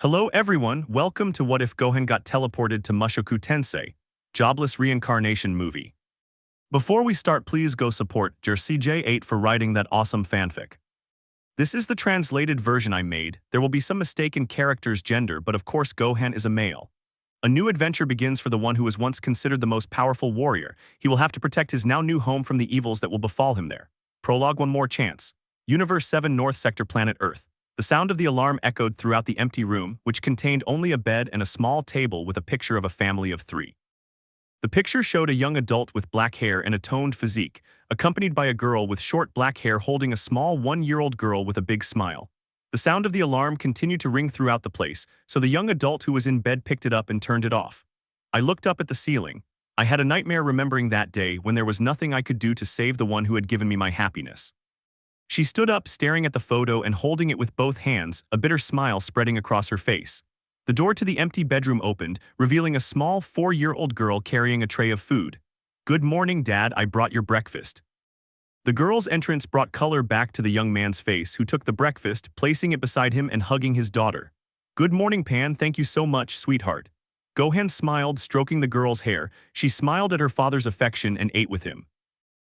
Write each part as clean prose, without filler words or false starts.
Hello everyone, welcome to What If Gohan Got Teleported to Mushoku Tensei Jobless Reincarnation movie. Before we start, please go support CJ8 for writing that awesome fanfic. This is the translated version I made. There will be some mistake in character's gender, but of course Gohan is a male. A new adventure begins for the one who was once considered the most powerful warrior. He will have to protect his now new home from the evils that will befall him there. Prologue: One More Chance. Universe 7, North Sector, Planet Earth. The sound of the alarm echoed throughout the empty room, which contained only a bed and a small table with a picture of a family of 3. The picture showed a young adult with black hair and a toned physique, accompanied by a girl with short black hair holding a small 1-year-old girl with a big smile. The sound of the alarm continued to ring throughout the place, so the young adult who was in bed picked it up and turned it off. I looked up at the ceiling. I had a nightmare remembering that day when there was nothing I could do to save the one who had given me my happiness. She stood up, staring at the photo and holding it with both hands, a bitter smile spreading across her face. The door to the empty bedroom opened, revealing a small 4-year-old girl carrying a tray of food. "Good morning, Dad, I brought your breakfast." The girl's entrance brought color back to the young man's face, who took the breakfast, placing it beside him and hugging his daughter. "Good morning, Pan, thank you so much, sweetheart." Gohan smiled, stroking the girl's hair. She smiled at her father's affection and ate with him.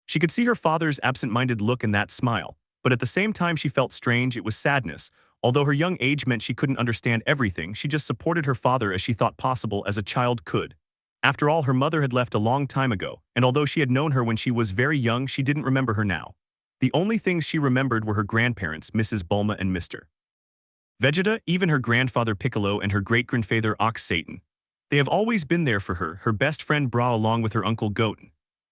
She could see her father's absent-minded look in that smile, but at the same time she felt strange. It was sadness. Although her young age meant she couldn't understand everything, she just supported her father as she thought possible as a child could. After all, her mother had left a long time ago, and although she had known her when she was very young, she didn't remember her now. The only things she remembered were her grandparents, Mrs. Bulma and Mr. Vegeta, even her grandfather Piccolo and her great-grandfather Ox Satan. They have always been there for her best friend Bra along with her uncle Goten.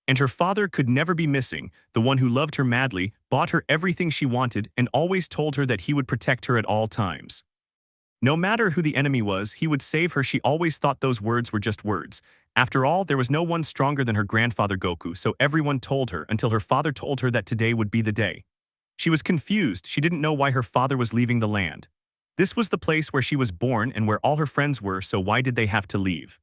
And her father could never be missing, the one who loved her madly, bought her everything she wanted, and always told her that he would protect her at all times. No matter who the enemy was, he would save her. She always thought those words were just words. After all, there was no one stronger than her grandfather Goku, so everyone told her until her father told her that today would be the day. She was confused. She didn't know why her father was leaving the land. This was the place where she was born and where all her friends were, so why did they have to leave?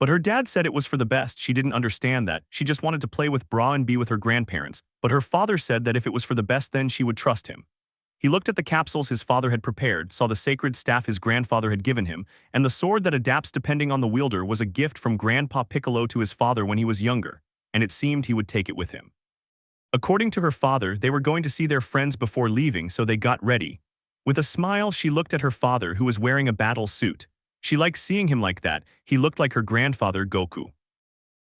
But her dad said it was for the best. She didn't understand that. She just wanted to play with Bra and be with her grandparents. But her father said that if it was for the best, then she would trust him. He looked at the capsules his father had prepared, saw the sacred staff his grandfather had given him, and the sword that adapts depending on the wielder was a gift from Grandpa Piccolo to his father when he was younger, and it seemed he would take it with him. According to her father, they were going to see their friends before leaving, so they got ready. With a smile, she looked at her father, who was wearing a battle suit. She liked seeing him like that. He looked like her grandfather, Goku.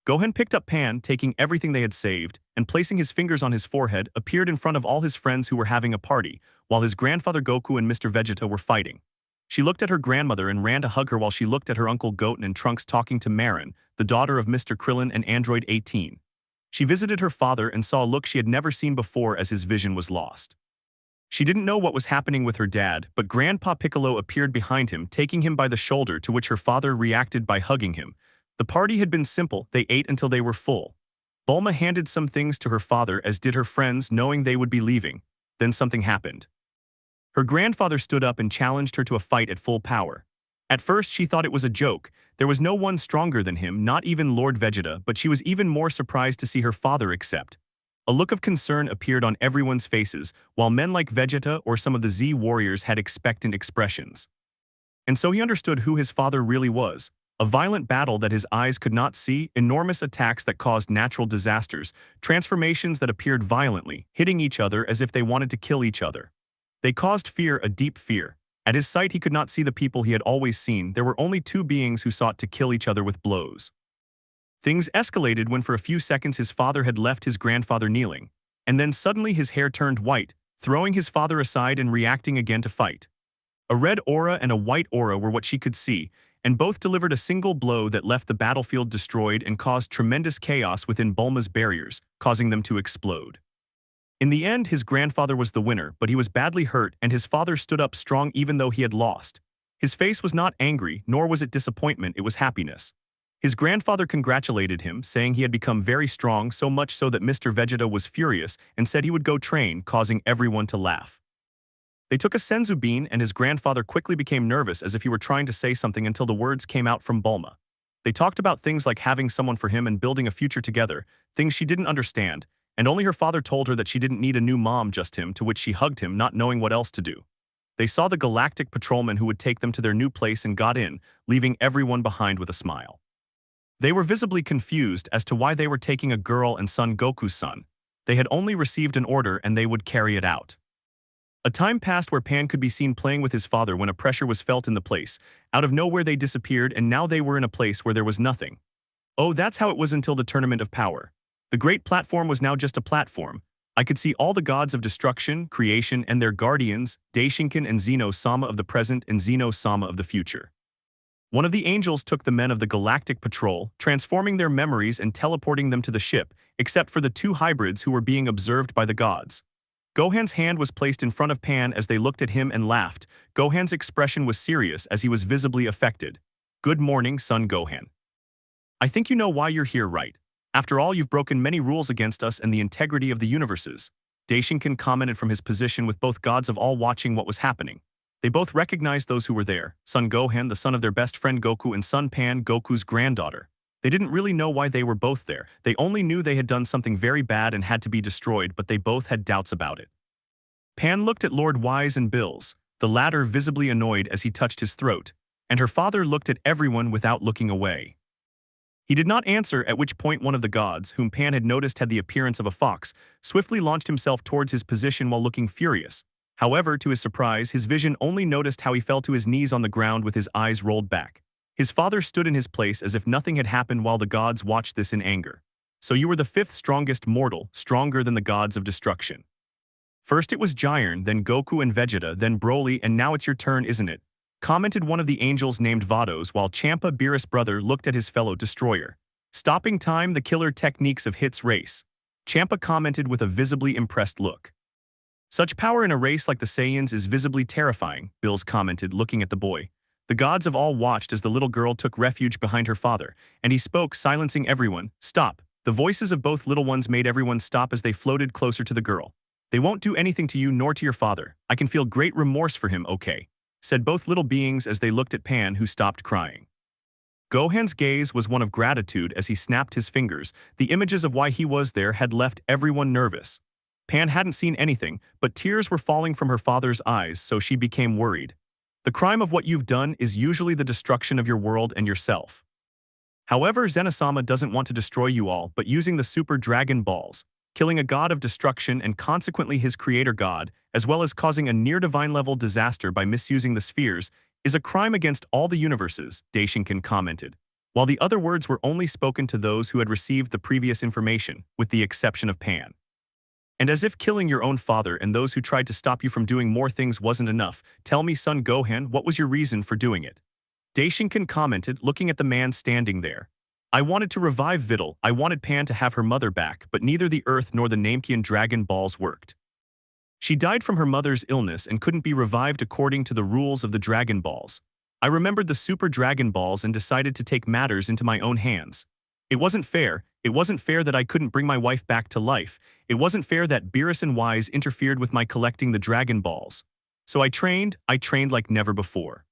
Gohan picked up Pan, taking everything they had saved, and placing his fingers on his forehead, appeared in front of all his friends who were having a party, while his grandfather Goku and Mr. Vegeta were fighting. She looked at her grandmother and ran to hug her while she looked at her uncle Goten and Trunks talking to Marin, the daughter of Mr. Krillin and Android 18. She visited her father and saw a look she had never seen before as his vision was lost. She didn't know what was happening with her dad, but Grandpa Piccolo appeared behind him, taking him by the shoulder, to which her father reacted by hugging him. The party had been simple. They ate until they were full. Bulma handed some things to her father, as did her friends, knowing they would be leaving. Then something happened. Her grandfather stood up and challenged her to a fight at full power. At first she thought it was a joke. There was no one stronger than him, not even Lord Vegeta, but she was even more surprised to see her father accept. A look of concern appeared on everyone's faces, while men like Vegeta or some of the Z warriors had expectant expressions. And so he understood who his father really was. A violent battle that his eyes could not see, enormous attacks that caused natural disasters, transformations that appeared violently, hitting each other as if they wanted to kill each other. They caused fear, a deep fear. At his sight he could not see the people he had always seen. There were only 2 beings who sought to kill each other with blows. Things escalated when for a few seconds his father had left his grandfather kneeling, and then suddenly his hair turned white, throwing his father aside and reacting again to fight. A red aura and a white aura were what she could see, and both delivered a single blow that left the battlefield destroyed and caused tremendous chaos within Bulma's barriers, causing them to explode. In the end, his grandfather was the winner, but he was badly hurt, and his father stood up strong even though he had lost. His face was not angry, nor was it disappointment, it was happiness. His grandfather congratulated him, saying he had become very strong, so much so that Mr. Vegeta was furious and said he would go train, causing everyone to laugh. They took a senzu bean, and his grandfather quickly became nervous as if he were trying to say something until the words came out from Bulma. They talked about things like having someone for him and building a future together, things she didn't understand, and only her father told her that she didn't need a new mom, just him, to which she hugged him, not knowing what else to do. They saw the galactic patrolman who would take them to their new place and got in, leaving everyone behind with a smile. They were visibly confused as to why they were taking a girl and son Goku's son. They had only received an order and they would carry it out. A time passed where Pan could be seen playing with his father when a pressure was felt in the place. Out of nowhere they disappeared and now they were in a place where there was nothing. Oh, that's how it was until the Tournament of Power. The great platform was now just a platform. I could see all the gods of destruction, creation, and their guardians, Daishinkan and Zeno-sama of the present and Zeno-sama of the future. One of the angels took the men of the Galactic Patrol, transforming their memories and teleporting them to the ship, except for the two hybrids who were being observed by the gods. Gohan's hand was placed in front of Pan as they looked at him and laughed. Gohan's expression was serious as he was visibly affected. "Good morning, son Gohan. I think you know why you're here, right? After all, you've broken many rules against us and the integrity of the universes." Daishinkan commented from his position with both gods of all watching what was happening. They both recognized those who were there, son Gohan, the son of their best friend Goku, and son Pan, Goku's granddaughter. They didn't really know why they were both there. They only knew they had done something very bad and had to be destroyed, but they both had doubts about it. Pan looked at Lord Wise and Bills, the latter visibly annoyed as he touched his throat, and her father looked at everyone without looking away. He did not answer, at which point one of the gods, whom Pan had noticed had the appearance of a fox, swiftly launched himself towards his position while looking furious. However, to his surprise, his vision only noticed how he fell to his knees on the ground with his eyes rolled back. His father stood in his place as if nothing had happened while the gods watched this in anger. "So you were the fifth strongest mortal, stronger than the gods of destruction. First it was Giron, then Goku and Vegeta, then Broly, and now it's your turn, isn't it?" Commented one of the angels named Vados while Champa Beerus' brother looked at his fellow destroyer. "Stopping time, the killer techniques of Hits race." Champa commented with a visibly impressed look. "Such power in a race like the Saiyans is visibly terrifying," Bills commented, looking at the boy. The gods of all watched as the little girl took refuge behind her father, and he spoke, silencing everyone. "Stop." The voices of both little ones made everyone stop as they floated closer to the girl. "They won't do anything to you nor to your father. I can feel great remorse for him, okay?" said both little beings as they looked at Pan, who stopped crying. Gohan's gaze was one of gratitude as he snapped his fingers. The images of why he was there had left everyone nervous. Pan hadn't seen anything, but tears were falling from her father's eyes, so she became worried. "The crime of what you've done is usually the destruction of your world and yourself. However, Zenosama doesn't want to destroy you all, but using the Super Dragon Balls, killing a god of destruction and consequently his creator god, as well as causing a near-divine level disaster by misusing the spheres, is a crime against all the universes," Daishinkan commented, while the other words were only spoken to those who had received the previous information, with the exception of Pan. "And as if killing your own father and those who tried to stop you from doing more things wasn't enough, tell me, son Gohan, what was your reason for doing it?" Daishinkan commented, looking at the man standing there. "I wanted to revive Videl. I wanted Pan to have her mother back, but neither the Earth nor the Namekian Dragon Balls worked. She died from her mother's illness and couldn't be revived according to the rules of the Dragon Balls. I remembered the Super Dragon Balls and decided to take matters into my own hands. It wasn't fair. It wasn't fair that I couldn't bring my wife back to life. It wasn't fair that Beerus and Wise interfered with my collecting the Dragon Balls. So I trained like never before.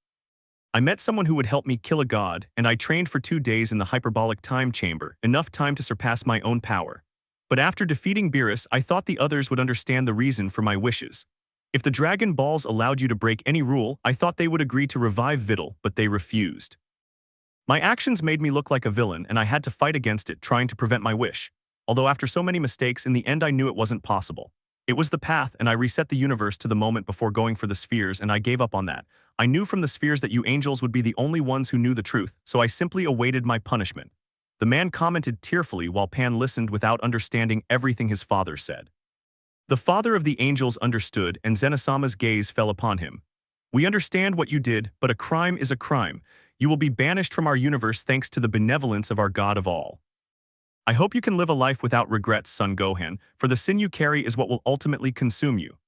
I met someone who would help me kill a god, and I trained for 2 days in the hyperbolic time chamber, enough time to surpass my own power. But after defeating Beerus, I thought the others would understand the reason for my wishes. If the Dragon Balls allowed you to break any rule, I thought they would agree to revive Videl, but they refused. My actions made me look like a villain, and I had to fight against it, trying to prevent my wish. Although after so many mistakes, in the end I knew it wasn't possible. It was the path, and I reset the universe to the moment before going for the spheres, and I gave up on that. I knew from the spheres that you angels would be the only ones who knew the truth, so I simply awaited my punishment." The man commented tearfully while Pan listened without understanding everything his father said. The father of the angels understood, and Zenosama's gaze fell upon him. "We understand what you did, but a crime is a crime. You will be banished from our universe thanks to the benevolence of our God of all. I hope you can live a life without regrets, son Gohan, for the sin you carry is what will ultimately consume you."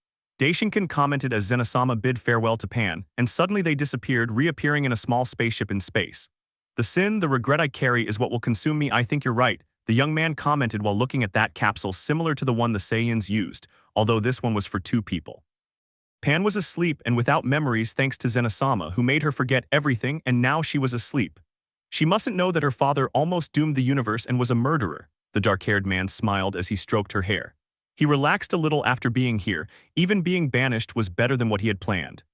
Daishinkan commented as Zenosama bid farewell to Pan, and suddenly they disappeared, reappearing in a small spaceship in space. "The sin, the regret I carry is what will consume me. I think you're right," the young man commented while looking at that capsule similar to the one the Saiyans used, although this one was for 2 people. Pan was asleep and without memories thanks to Zenosama, who made her forget everything, and now she was asleep. She mustn't know that her father almost doomed the universe and was a murderer. The dark-haired man smiled as he stroked her hair. He relaxed a little after being here. Even being banished was better than what he had planned.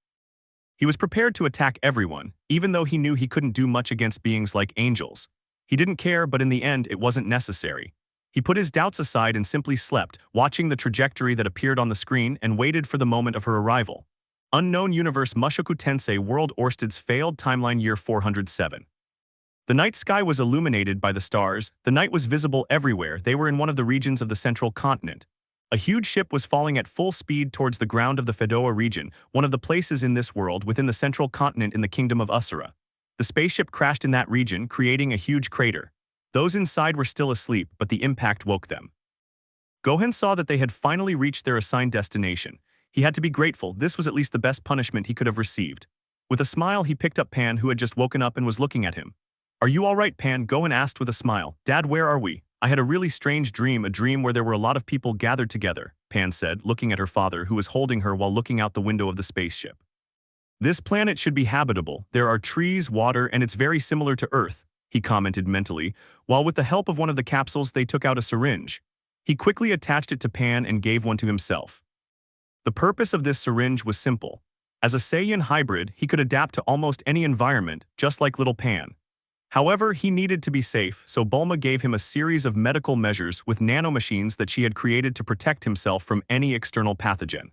He was prepared to attack everyone, even though he knew he couldn't do much against beings like angels. He didn't care, but in the end it wasn't necessary. He put his doubts aside and simply slept, watching the trajectory that appeared on the screen and waited for the moment of her arrival. Unknown Universe Mushoku Tensei World Orsted's failed timeline year 407. The night sky was illuminated by the stars, the night was visible everywhere. They were in one of the regions of the central continent. A huge ship was falling at full speed towards the ground of the Fedoa region, one of the places in this world within the central continent in the kingdom of Usura. The spaceship crashed in that region, creating a huge crater. Those inside were still asleep, but the impact woke them. Gohan saw that they had finally reached their assigned destination. He had to be grateful. This was at least the best punishment he could have received. With a smile, he picked up Pan, who had just woken up and was looking at him. "Are you all right, Pan?" Gohan asked with a smile. "Dad, where are we?" "I had a really strange dream, a dream where there were a lot of people gathered together," Pan said, looking at her father, who was holding her while looking out the window of the spaceship. "This planet should be habitable. There are trees, water, and it's very similar to Earth," he commented mentally, while with the help of one of the capsules they took out a syringe. He quickly attached it to Pan and gave one to himself. The purpose of this syringe was simple. As a Saiyan hybrid, he could adapt to almost any environment, just like little Pan. However, he needed to be safe, so Bulma gave him a series of medical measures with nanomachines that she had created to protect himself from any external pathogen.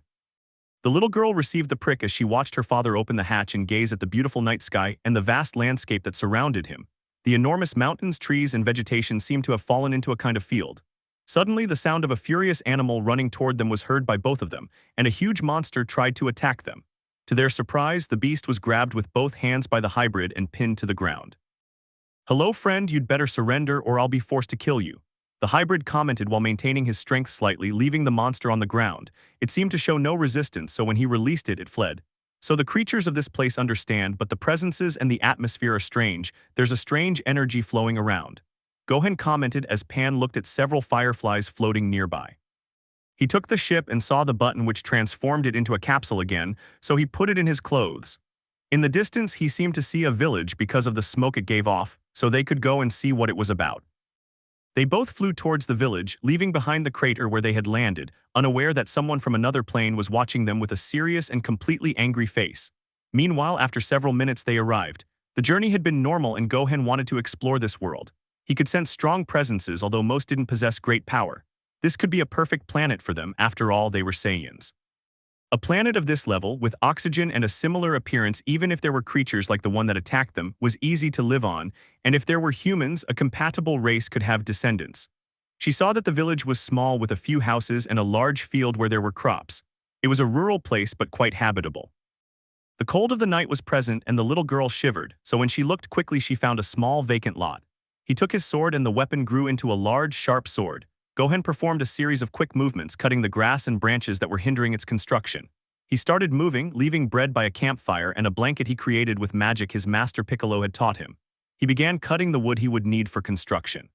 The little girl received the prick as she watched her father open the hatch and gaze at the beautiful night sky and the vast landscape that surrounded him. The enormous mountains, trees, and vegetation seemed to have fallen into a kind of field. Suddenly, the sound of a furious animal running toward them was heard by both of them, and a huge monster tried to attack them. To their surprise, the beast was grabbed with both hands by the hybrid and pinned to the ground. "Hello, friend, you'd better surrender or I'll be forced to kill you," the hybrid commented while maintaining his strength slightly, leaving the monster on the ground. It seemed to show no resistance, so when he released it, it fled. "So the creatures of this place understand, but the presences and the atmosphere are strange. There's a strange energy flowing around," Gohan commented as Pan looked at several fireflies floating nearby. He took the ship and saw the button which transformed it into a capsule again, so he put it in his clothes. In the distance, he seemed to see a village because of the smoke it gave off, so they could go and see what it was about. They both flew towards the village, leaving behind the crater where they had landed, unaware that someone from another plane was watching them with a serious and completely angry face. Meanwhile, after several minutes they arrived. The journey had been normal and Gohan wanted to explore this world. He could sense strong presences, although most didn't possess great power. This could be a perfect planet for them, after all they were Saiyans. A planet of this level, with oxygen and a similar appearance even if there were creatures like the one that attacked them, was easy to live on, and if there were humans, a compatible race could have descendants. She saw that the village was small with a few houses and a large field where there were crops. It was a rural place but quite habitable. The cold of the night was present and the little girl shivered, so when she looked quickly she found a small vacant lot. He took his sword and the weapon grew into a large, sharp sword. Gohan performed a series of quick movements, cutting the grass and branches that were hindering its construction. He started moving, leaving bread by a campfire and a blanket he created with magic his master Piccolo had taught him. He began cutting the wood he would need for construction.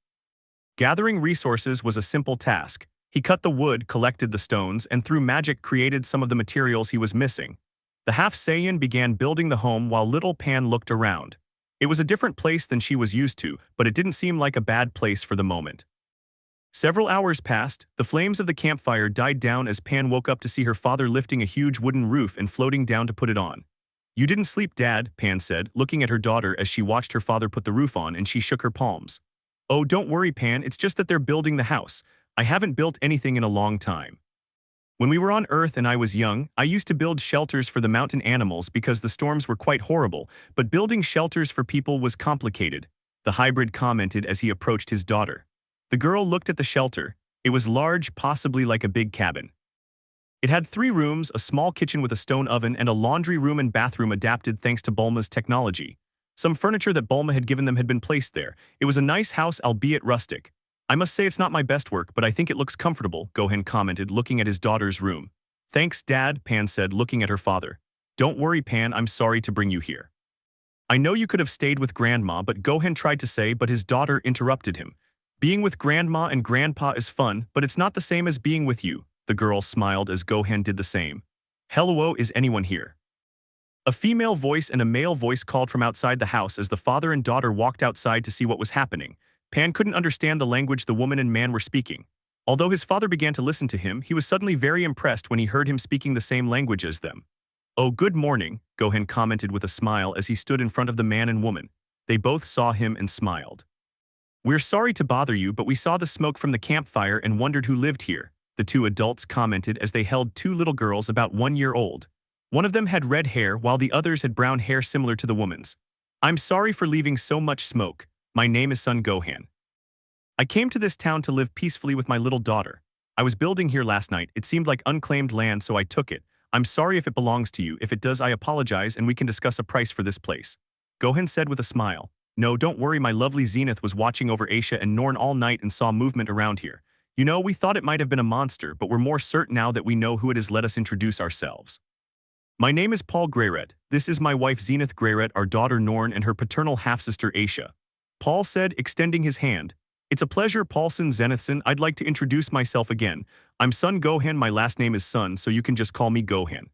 Gathering resources was a simple task. He cut the wood, collected the stones, and through magic created some of the materials he was missing. The half-Saiyan began building the home while little Pan looked around. It was a different place than she was used to, but it didn't seem like a bad place for the moment. Several hours passed, the flames of the campfire died down as Pan woke up to see her father lifting a huge wooden roof and floating down to put it on. "You didn't sleep, Dad," Pan said, looking at her daughter as she watched her father put the roof on and she shook her palms. "Oh, don't worry, Pan, it's just that they're building the house. I haven't built anything in a long time. When we were on Earth and I was young, I used to build shelters for the mountain animals because the storms were quite horrible, but building shelters for people was complicated," the hybrid commented as he approached his daughter. The girl looked at the shelter. It was large, possibly like a big cabin. It had 3 rooms, a small kitchen with a stone oven, and a laundry room and bathroom adapted thanks to Bulma's technology. Some furniture that Bulma had given them had been placed there. It was a nice house, albeit rustic. "I must say it's not my best work, but I think it looks comfortable," Gohan commented, looking at his daughter's room. "Thanks, Dad," Pan said, looking at her father. "Don't worry, Pan, I'm sorry to bring you here. I know you could have stayed with Grandma," but Gohan tried to say, but his daughter interrupted him. "Being with Grandma and Grandpa is fun, but it's not the same as being with you," the girl smiled as Gohan did the same. "Hello, is anyone here?" A female voice and a male voice called from outside the house as the father and daughter walked outside to see what was happening. Pan couldn't understand the language the woman and man were speaking. Although his father began to listen to him, he was suddenly very impressed when he heard him speaking the same language as them. Oh, good morning, Gohan commented with a smile as he stood in front of the man and woman. They both saw him and smiled. We're sorry to bother you, but we saw the smoke from the campfire and wondered who lived here, the two adults commented as they held two little girls about 1 year old. One of them had red hair while the others had brown hair similar to the woman's. I'm sorry for leaving so much smoke. My name is Son Gohan. I came to this town to live peacefully with my little daughter. I was building here last night. It seemed like unclaimed land, so I took it. I'm sorry if it belongs to you. If it does, I apologize and we can discuss a price for this place. Gohan said with a smile. No, don't worry, my lovely Zenith was watching over Aisha and Norn all night and saw movement around here. You know, we thought it might have been a monster, but we're more certain now that we know who it is. Let us introduce ourselves. My name is Paul Greyret. This is my wife Zenith Greyret, our daughter Norn, and her paternal half-sister Aisha. Paul said, extending his hand. It's a pleasure, Paulson Zenithson. I'd like to introduce myself again. I'm Son Gohan. My last name is Son, so you can just call me Gohan.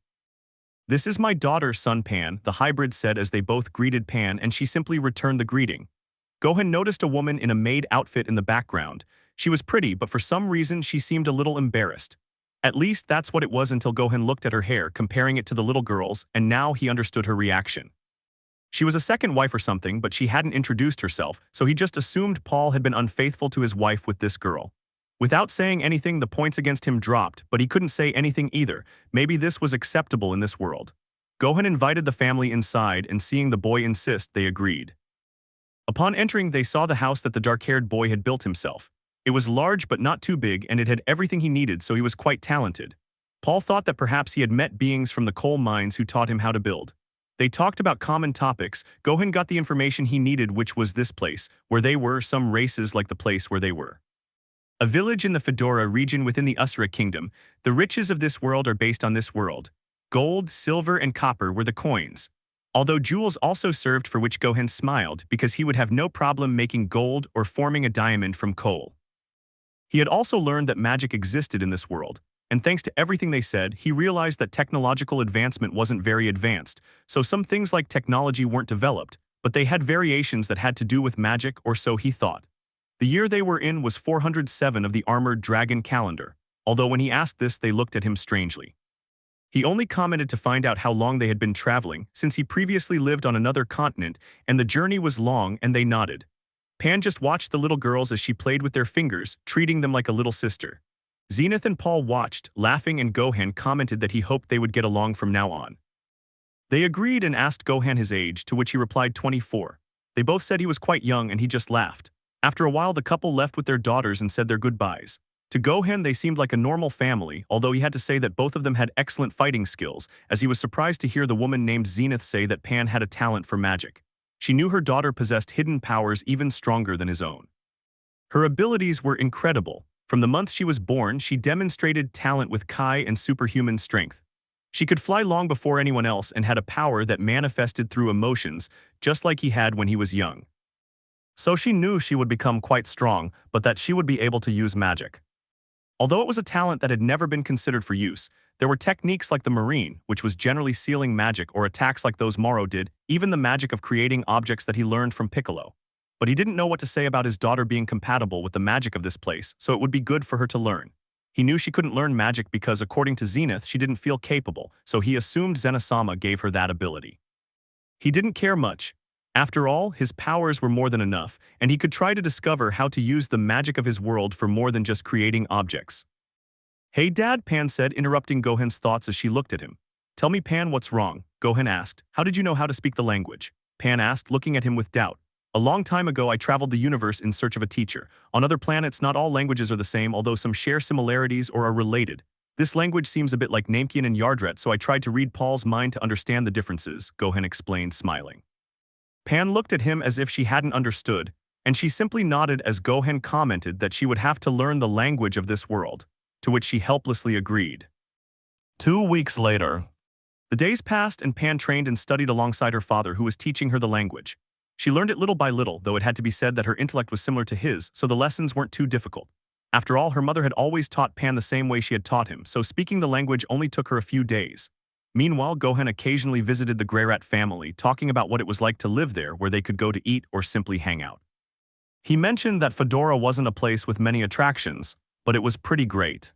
This is my daughter, Son Pan, the hybrid said as they both greeted Pan, and she simply returned the greeting. Gohan noticed a woman in a maid outfit in the background. She was pretty, but for some reason she seemed a little embarrassed. At least that's what it was until Gohan looked at her hair, comparing it to the little girl's, and now he understood her reaction. She was a second wife or something, but she hadn't introduced herself, so he just assumed Paul had been unfaithful to his wife with this girl. Without saying anything, the points against him dropped, but he couldn't say anything either. Maybe this was acceptable in this world. Gohan invited the family inside, and seeing the boy insist, they agreed. Upon entering, they saw the house that the dark-haired boy had built himself. It was large but not too big, and it had everything he needed, so he was quite talented. Paul thought that perhaps he had met beings from the coal mines who taught him how to build. They talked about common topics. Gohan got the information he needed, which was this place, where they were, some races like the place where they were. A village in the Fedora region within the Usura kingdom. The riches of this world are based on this world. Gold, silver, and copper were the coins. Although jewels also served, for which Gohan smiled because he would have no problem making gold or forming a diamond from coal. He had also learned that magic existed in this world, and thanks to everything they said, he realized that technological advancement wasn't very advanced, so some things like technology weren't developed, but they had variations that had to do with magic, or so he thought. The year they were in was 407 of the Armored Dragon calendar, although when he asked this they looked at him strangely. He only commented to find out how long they had been traveling, since he previously lived on another continent, and the journey was long, and they nodded. Pan just watched the little girls as she played with their fingers, treating them like a little sister. Zenith and Paul watched, laughing, and Gohan commented that he hoped they would get along from now on. They agreed and asked Gohan his age, to which he replied 24. They both said he was quite young, and he just laughed. After a while, the couple left with their daughters and said their goodbyes. To Gohan, they seemed like a normal family, although he had to say that both of them had excellent fighting skills, as he was surprised to hear the woman named Zenith say that Pan had a talent for magic. She knew her daughter possessed hidden powers even stronger than his own. Her abilities were incredible. From the month she was born, she demonstrated talent with Kai and superhuman strength. She could fly long before anyone else and had a power that manifested through emotions, just like he had when he was young. So she knew she would become quite strong, but that she would be able to use magic. Although it was a talent that had never been considered for use, there were techniques like the marine, which was generally sealing magic, or attacks like those Moro did, even the magic of creating objects that he learned from Piccolo. But he didn't know what to say about his daughter being compatible with the magic of this place, so it would be good for her to learn. He knew she couldn't learn magic because, according to Zenith, she didn't feel capable, so he assumed Zenasama gave her that ability. He didn't care much. After all, his powers were more than enough, and he could try to discover how to use the magic of his world for more than just creating objects. Hey Dad, Pan said, interrupting Gohan's thoughts as she looked at him. Tell me, Pan, what's wrong? Gohan asked. How did you know how to speak the language? Pan asked, looking at him with doubt. A long time ago, I traveled the universe in search of a teacher. On other planets, not all languages are the same, although some share similarities or are related. This language seems a bit like Namekian and Yardret, so I tried to read Paul's mind to understand the differences, Gohan explained, smiling. Pan looked at him as if she hadn't understood, and she simply nodded as Gohan commented that she would have to learn the language of this world, to which she helplessly agreed. 2 weeks later. The days passed and Pan trained and studied alongside her father, who was teaching her the language. She learned it little by little, though it had to be said that her intellect was similar to his, so the lessons weren't too difficult. After all, her mother had always taught Pan the same way she had taught him, so speaking the language only took her a few days. Meanwhile, Gohan occasionally visited the Greyrat family, talking about what it was like to live there, where they could go to eat or simply hang out. He mentioned that Fedora wasn't a place with many attractions, but it was pretty great.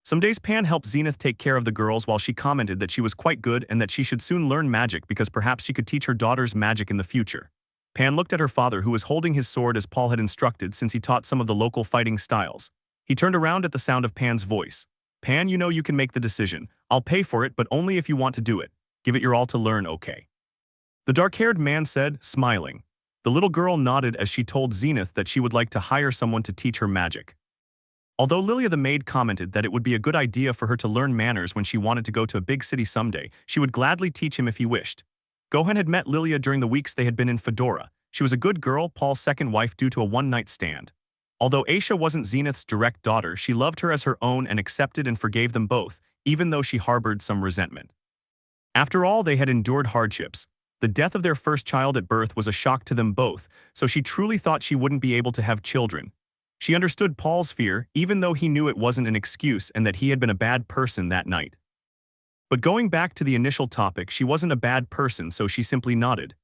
Some days Pan helped Zenith take care of the girls while she commented that she was quite good and that she should soon learn magic because perhaps she could teach her daughters magic in the future. Pan looked at her father who was holding his sword as Paul had instructed since he taught some of the local fighting styles. He turned around at the sound of Pan's voice. Pan, you know you can make the decision. I'll pay for it, but only if you want to do it. Give it your all to learn, okay? The dark-haired man said, smiling. The little girl nodded as she told Zenith that she would like to hire someone to teach her magic. Although Lilia the maid commented that it would be a good idea for her to learn manners when she wanted to go to a big city someday, she would gladly teach him if he wished. Gohan had met Lilia during the weeks they had been in Fedora. She was a good girl, Paul's second wife due to a one-night stand. Although Aisha wasn't Zenith's direct daughter, she loved her as her own and accepted and forgave them both, even though she harbored some resentment. After all, they had endured hardships. The death of their first child at birth was a shock to them both, so she truly thought she wouldn't be able to have children. She understood Paul's fear, even though he knew it wasn't an excuse and that he had been a bad person that night. But going back to the initial topic, she wasn't a bad person, so she simply nodded.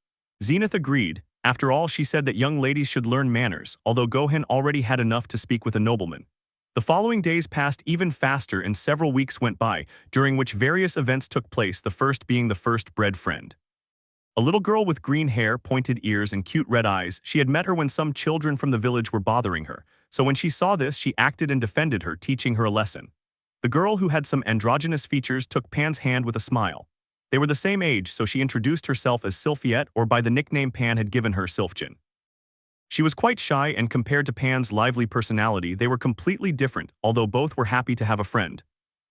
Zenith agreed. After all, she said that young ladies should learn manners, although Gohan already had enough to speak with a nobleman. The following days passed even faster and several weeks went by, during which various events took place, the first being the first bred friend. A little girl with green hair, pointed ears, and cute red eyes. She had met her when some children from the village were bothering her, so when she saw this, she acted and defended her, teaching her a lesson. The girl who had some androgynous features took Pan's hand with a smile. They were the same age, so she introduced herself as Sylphiette, or by the nickname Pan had given her, Sylphjin. She was quite shy, and compared to Pan's lively personality, they were completely different, although both were happy to have a friend.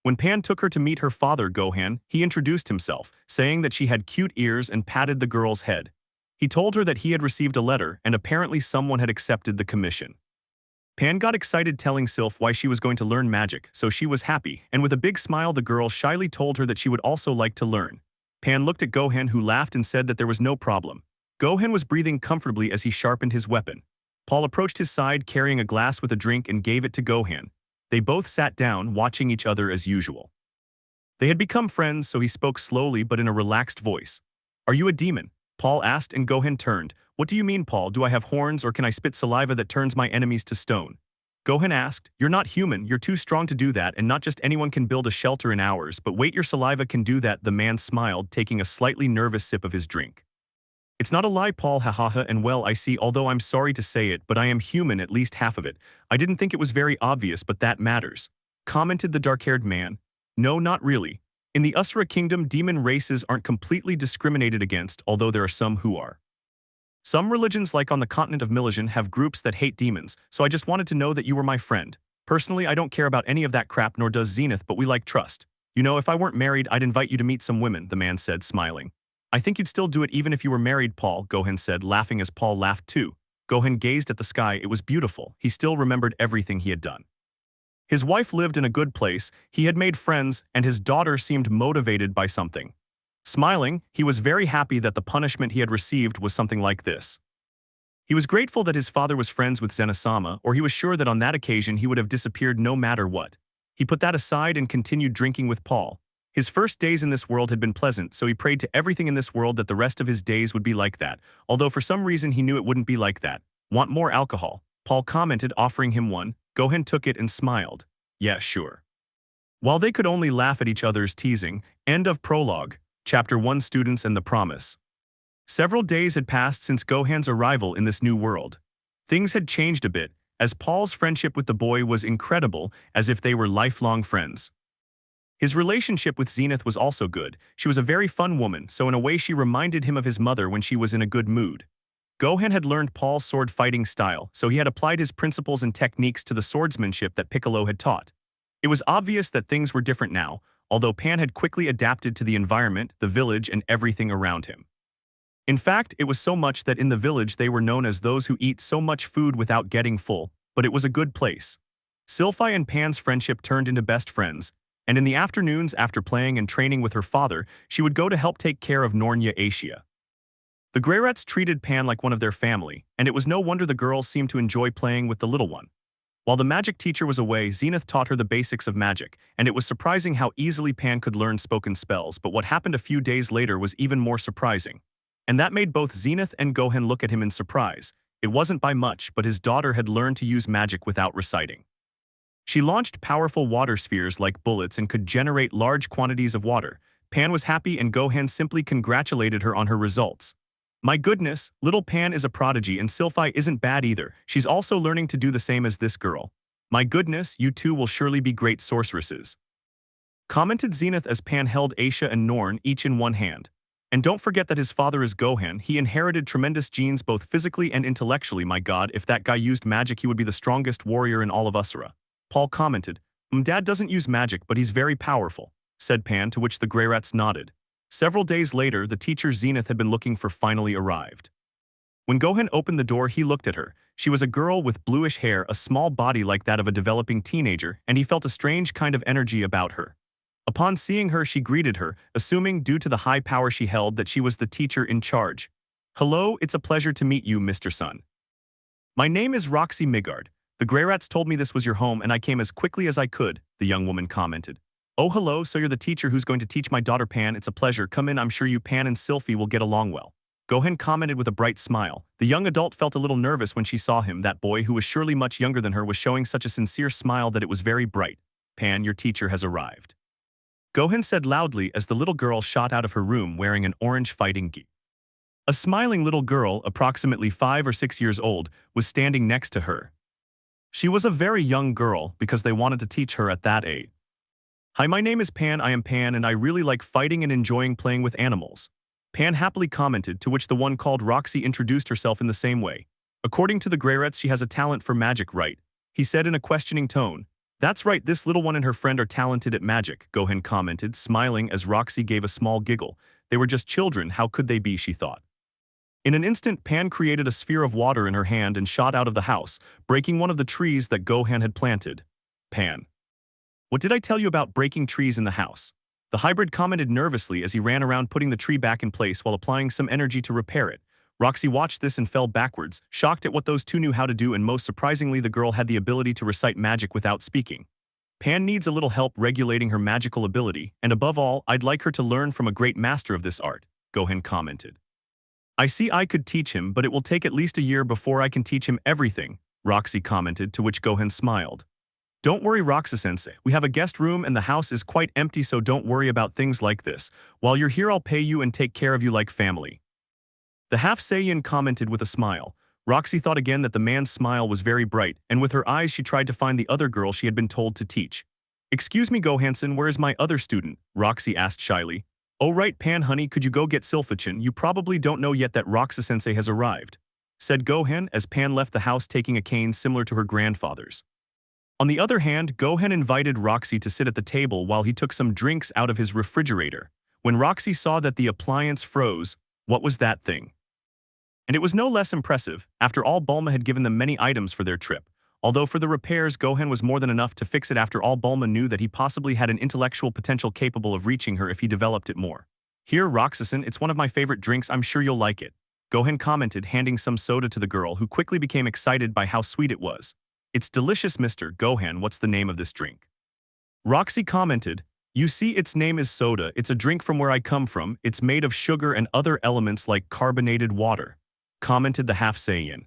When Pan took her to meet her father, Gohan, he introduced himself, saying that she had cute ears and patted the girl's head. He told her that he had received a letter, and apparently someone had accepted the commission. Pan got excited telling Sylph why she was going to learn magic, so she was happy, and with a big smile the girl shyly told her that she would also like to learn. Pan looked at Gohan, who laughed and said that there was no problem. Gohan was breathing comfortably as he sharpened his weapon. Paul approached his side carrying a glass with a drink and gave it to Gohan. They both sat down, watching each other as usual. They had become friends, so he spoke slowly but in a relaxed voice. Are you a demon? Paul asked, and Gohan turned. What do you mean, Paul? Do I have horns, or can I spit saliva that turns my enemies to stone? Gohan asked. You're not human, you're too strong to do that, and not just anyone can build a shelter in hours, but wait, your saliva can do that, the man smiled, taking a slightly nervous sip of his drink. It's not a lie, Paul, hahaha, and well, I see, although I'm sorry to say it, but I am human, at least half of it. I didn't think it was very obvious, but that matters, commented the dark-haired man. No, not really. In the Usura Kingdom, demon races aren't completely discriminated against, although there are some who are. Some religions, like on the continent of Milesian, have groups that hate demons, so I just wanted to know that you were my friend. Personally, I don't care about any of that crap, nor does Zenith, but we like trust. You know, if I weren't married, I'd invite you to meet some women, the man said, smiling. I think you'd still do it even if you were married, Paul, Gohan said, laughing as Paul laughed too. Gohan gazed at the sky. It was beautiful. He still remembered everything he had done. His wife lived in a good place, he had made friends, and his daughter seemed motivated by something. Smiling, he was very happy that the punishment he had received was something like this. He was grateful that his father was friends with Zenasama, or he was sure that on that occasion he would have disappeared no matter what. He put that aside and continued drinking with Paul. His first days in this world had been pleasant, so he prayed to everything in this world that the rest of his days would be like that, although for some reason he knew it wouldn't be like that. Want more alcohol? Paul commented, offering him one. Gohan took it and smiled. Yeah, sure. While they could only laugh at each other's teasing, end of prologue. Chapter 1, Students and the Promise. Several days had passed since Gohan's arrival in this new world. Things had changed a bit, as Paul's friendship with the boy was incredible, as if they were lifelong friends. His relationship with Zenith was also good. She was a very fun woman, so in a way she reminded him of his mother when she was in a good mood. Gohan had learned Paul's sword fighting style, so he had applied his principles and techniques to the swordsmanship that Piccolo had taught. It was obvious that things were different now, although Pan had quickly adapted to the environment, the village, and everything around him. In fact, it was so much that in the village they were known as those who eat so much food without getting full, but it was a good place. Sylphi and Pan's friendship turned into best friends, and in the afternoons after playing and training with her father, she would go to help take care of Nornya Asia. The Greyrats treated Pan like one of their family, and it was no wonder the girls seemed to enjoy playing with the little one. While the magic teacher was away, Zenith taught her the basics of magic, and it was surprising how easily Pan could learn spoken spells, but what happened a few days later was even more surprising. And that made both Zenith and Gohan look at him in surprise. It wasn't by much, but his daughter had learned to use magic without reciting. She launched powerful water spheres like bullets and could generate large quantities of water. Pan was happy and Gohan simply congratulated her on her results. My goodness, little Pan is a prodigy and Sylphie isn't bad either. She's also learning to do the same as this girl. My goodness, you two will surely be great sorceresses. Commented Zenith as Pan held Aisha and Norn each in one hand. And don't forget that his father is Gohan. He inherited tremendous genes both physically and intellectually. My god, if that guy used magic he would be the strongest warrior in all of Usura. Paul commented, Dad doesn't use magic but he's very powerful, said Pan, to which the Grey Rats nodded. Several days later, the teacher Zenith had been looking for finally arrived. When Gohan opened the door he looked at her. She was a girl with bluish hair, a small body like that of a developing teenager, and he felt a strange kind of energy about her. Upon seeing her she greeted her, assuming due to the high power she held that she was the teacher in charge. Hello, it's a pleasure to meet you, Mr. Sun. My name is Roxy Migard. The Grey Rats told me this was your home and I came as quickly as I could, the young woman commented. Oh hello, so you're the teacher who's going to teach my daughter Pan. It's a pleasure. Come in, I'm sure you Pan and Sylphie will get along well. Gohan commented with a bright smile. The young adult felt a little nervous when she saw him. That boy, who was surely much younger than her, was showing such a sincere smile that it was very bright. Pan, your teacher has arrived. Gohan said loudly as the little girl shot out of her room wearing an orange fighting gi. A smiling little girl, approximately 5 or 6 years old, was standing next to her. She was a very young girl because they wanted to teach her at that age. Hi, my name is Pan. I am Pan and I really like fighting and enjoying playing with animals. Pan happily commented, to which the one called Roxy introduced herself in the same way. According to the Grey Rats, she has a talent for magic, right? He said in a questioning tone. That's right, this little one and her friend are talented at magic, Gohan commented, smiling as Roxy gave a small giggle. They were just children, how could they be, she thought. In an instant, Pan created a sphere of water in her hand and shot out of the house, breaking one of the trees that Gohan had planted. Pan. What did I tell you about breaking trees in the house? The hybrid commented nervously as he ran around putting the tree back in place while applying some energy to repair it. Roxy watched this and fell backwards, shocked at what those two knew how to do, and most surprisingly the girl had the ability to recite magic without speaking. Pan needs a little help regulating her magical ability, and above all, I'd like her to learn from a great master of this art, Gohan commented. I see I could teach him, but it will take at least a year before I can teach him everything, Roxy commented, to which Gohan smiled. Don't worry, Roxy-sensei, we have a guest room and the house is quite empty, so don't worry about things like this. While you're here I'll pay you and take care of you like family. The half-Saiyan commented with a smile. Roxy thought again that the man's smile was very bright, and with her eyes she tried to find the other girl she had been told to teach. Excuse me, Gohanson, where is my other student? Roxy asked shyly. Oh right, Pan honey, could you go get Sylphichin? You probably don't know yet that Roxy-sensei has arrived, said Gohan as Pan left the house taking a cane similar to her grandfather's. On the other hand, Gohan invited Roxy to sit at the table while he took some drinks out of his refrigerator. When Roxy saw that the appliance froze, what was that thing? And it was no less impressive. After all, Bulma had given them many items for their trip. Although for the repairs, Gohan was more than enough to fix it. After all, Bulma knew that he possibly had an intellectual potential capable of reaching her if he developed it more. Here, Roxyson, it's one of my favorite drinks, I'm sure you'll like it, Gohan commented, handing some soda to the girl, who quickly became excited by how sweet it was. It's delicious, Mr. Gohan, what's the name of this drink? Roxy commented, you see, its name is soda, it's a drink from where I come from, it's made of sugar and other elements like carbonated water, commented the half-Saiyan.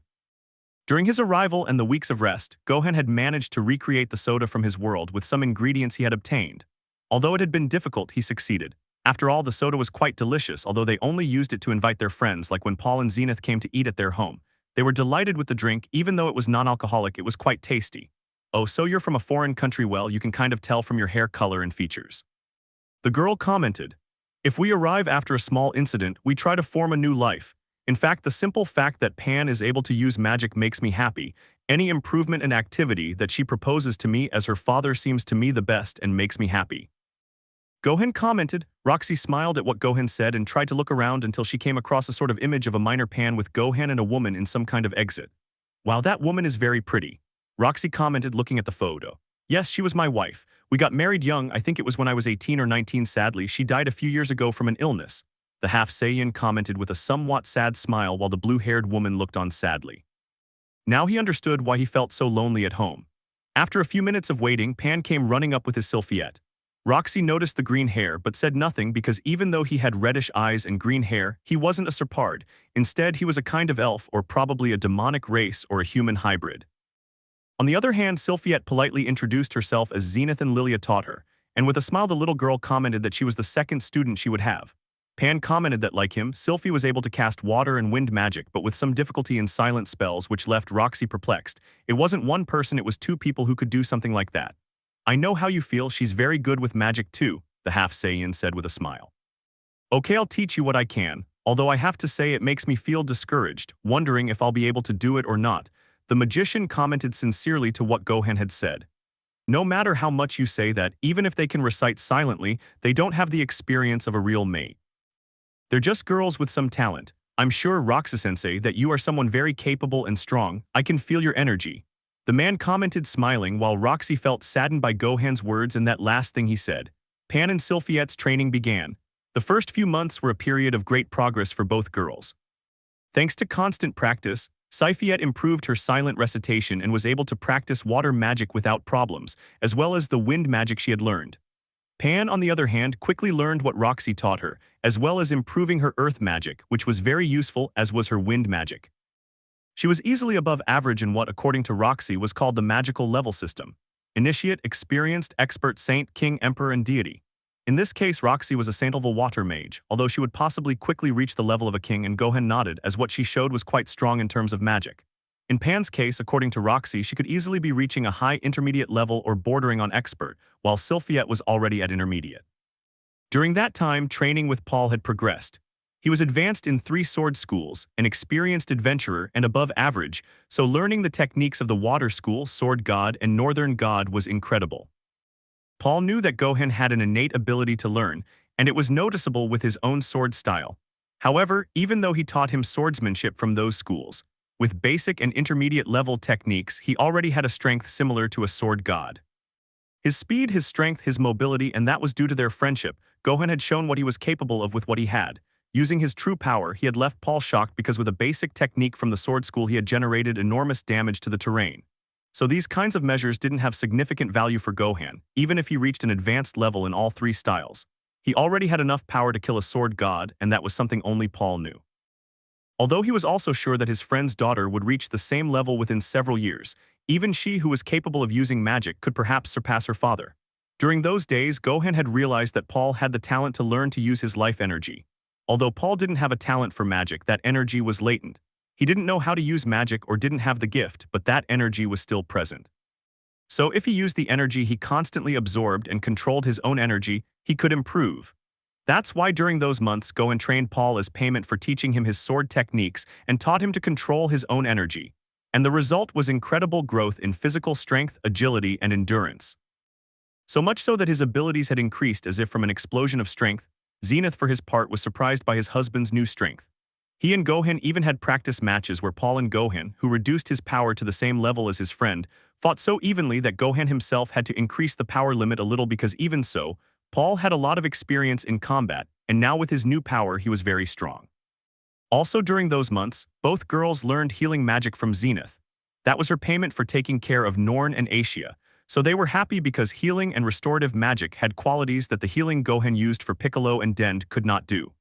During his arrival and the weeks of rest, Gohan had managed to recreate the soda from his world with some ingredients he had obtained. Although it had been difficult, he succeeded. After all, the soda was quite delicious, although they only used it to invite their friends, like when Paul and Zenith came to eat at their home. They were delighted with the drink, even though it was non-alcoholic, it was quite tasty. Oh, so you're from a foreign country? Well, you can kind of tell from your hair color and features. The girl commented, if we arrive after a small incident, we try to form a new life. In fact, the simple fact that Pan is able to use magic makes me happy. Any improvement and activity that she proposes to me as her father seems to me the best and makes me happy. Gohan commented. Roxy smiled at what Gohan said and tried to look around until she came across a sort of image of a minor Pan with Gohan and a woman in some kind of exit. Wow, that woman is very pretty, Roxy commented, looking at the photo. Yes, she was my wife. We got married young, I think it was when I was 18 or 19. Sadly, she died a few years ago from an illness, the half-Saiyan commented with a somewhat sad smile while the blue-haired woman looked on sadly. Now he understood why he felt so lonely at home. After a few minutes of waiting, Pan came running up with his Sylphiette. Roxy noticed the green hair but said nothing because even though he had reddish eyes and green hair, he wasn't a Serpard. Instead, he was a kind of elf or probably a demonic race or a human hybrid. On the other hand, Sylphiette politely introduced herself as Zenith and Lilia taught her, and with a smile the little girl commented that she was the second student she would have. Pan commented that like him, Sylphie was able to cast water and wind magic but with some difficulty in silent spells which left Roxy perplexed. It wasn't one person, it was two people who could do something like that. I know how you feel, she's very good with magic too, the half-Saiyan said with a smile. Okay, I'll teach you what I can, although I have to say it makes me feel discouraged, wondering if I'll be able to do it or not. The magician commented sincerely to what Gohan had said. No matter how much you say that, even if they can recite silently, they don't have the experience of a real mate. They're just girls with some talent. I'm sure, Roxy-sensei, that you are someone very capable and strong. I can feel your energy. The man commented smiling while Roxy felt saddened by Gohan's words and that last thing he said. Pan and Sylphiette's training began. The first few months were a period of great progress for both girls. Thanks to constant practice, Sylphiette improved her silent recitation and was able to practice water magic without problems, as well as the wind magic she had learned. Pan, on the other hand, quickly learned what Roxy taught her, as well as improving her earth magic, which was very useful, as was her wind magic. She was easily above average in what, according to Roxy, was called the magical level system: initiate, experienced, expert, saint, king, emperor, and deity. In this case, Roxy was a saint-level water mage, although she would possibly quickly reach the level of a king, and Gohan nodded, as what she showed was quite strong in terms of magic. In Pan's case, according to Roxy, she could easily be reaching a high intermediate level or bordering on expert, while Sylphiette was already at intermediate. During that time, training with Paul had progressed. He was advanced in 3 sword schools, an experienced adventurer and above average, so learning the techniques of the Water School, Sword God, and Northern God was incredible. Paul knew that Gohan had an innate ability to learn, and it was noticeable with his own sword style. However, even though he taught him swordsmanship from those schools, with basic and intermediate level techniques, he already had a strength similar to a sword god. His speed, his strength, his mobility, and that was due to their friendship. Gohan had shown what he was capable of with what he had. Using his true power, he had left Paul shocked because with a basic technique from the sword school he had generated enormous damage to the terrain. So these kinds of measures didn't have significant value for Gohan, even if he reached an advanced level in all 3 styles. He already had enough power to kill a sword god, and that was something only Paul knew. Although he was also sure that his friend's daughter would reach the same level within several years, even she who was capable of using magic could perhaps surpass her father. During those days, Gohan had realized that Paul had the talent to learn to use his life energy. Although Paul didn't have a talent for magic, that energy was latent. He didn't know how to use magic or didn't have the gift, but that energy was still present. So if he used the energy he constantly absorbed and controlled his own energy, he could improve. That's why during those months Gohan trained Paul as payment for teaching him his sword techniques and taught him to control his own energy. And the result was incredible growth in physical strength, agility, and endurance. So much so that his abilities had increased as if from an explosion of strength. Zenith, for his part, was surprised by his husband's new strength. He and Gohan even had practice matches where Paul and Gohan, who reduced his power to the same level as his friend, fought so evenly that Gohan himself had to increase the power limit a little because even so, Paul had a lot of experience in combat, and now with his new power he was very strong. Also during those months, both girls learned healing magic from Zenith. That was her payment for taking care of Norn and Asia, so they were happy because healing and restorative magic had qualities that the healing Gohan used for Piccolo and Dend could not do.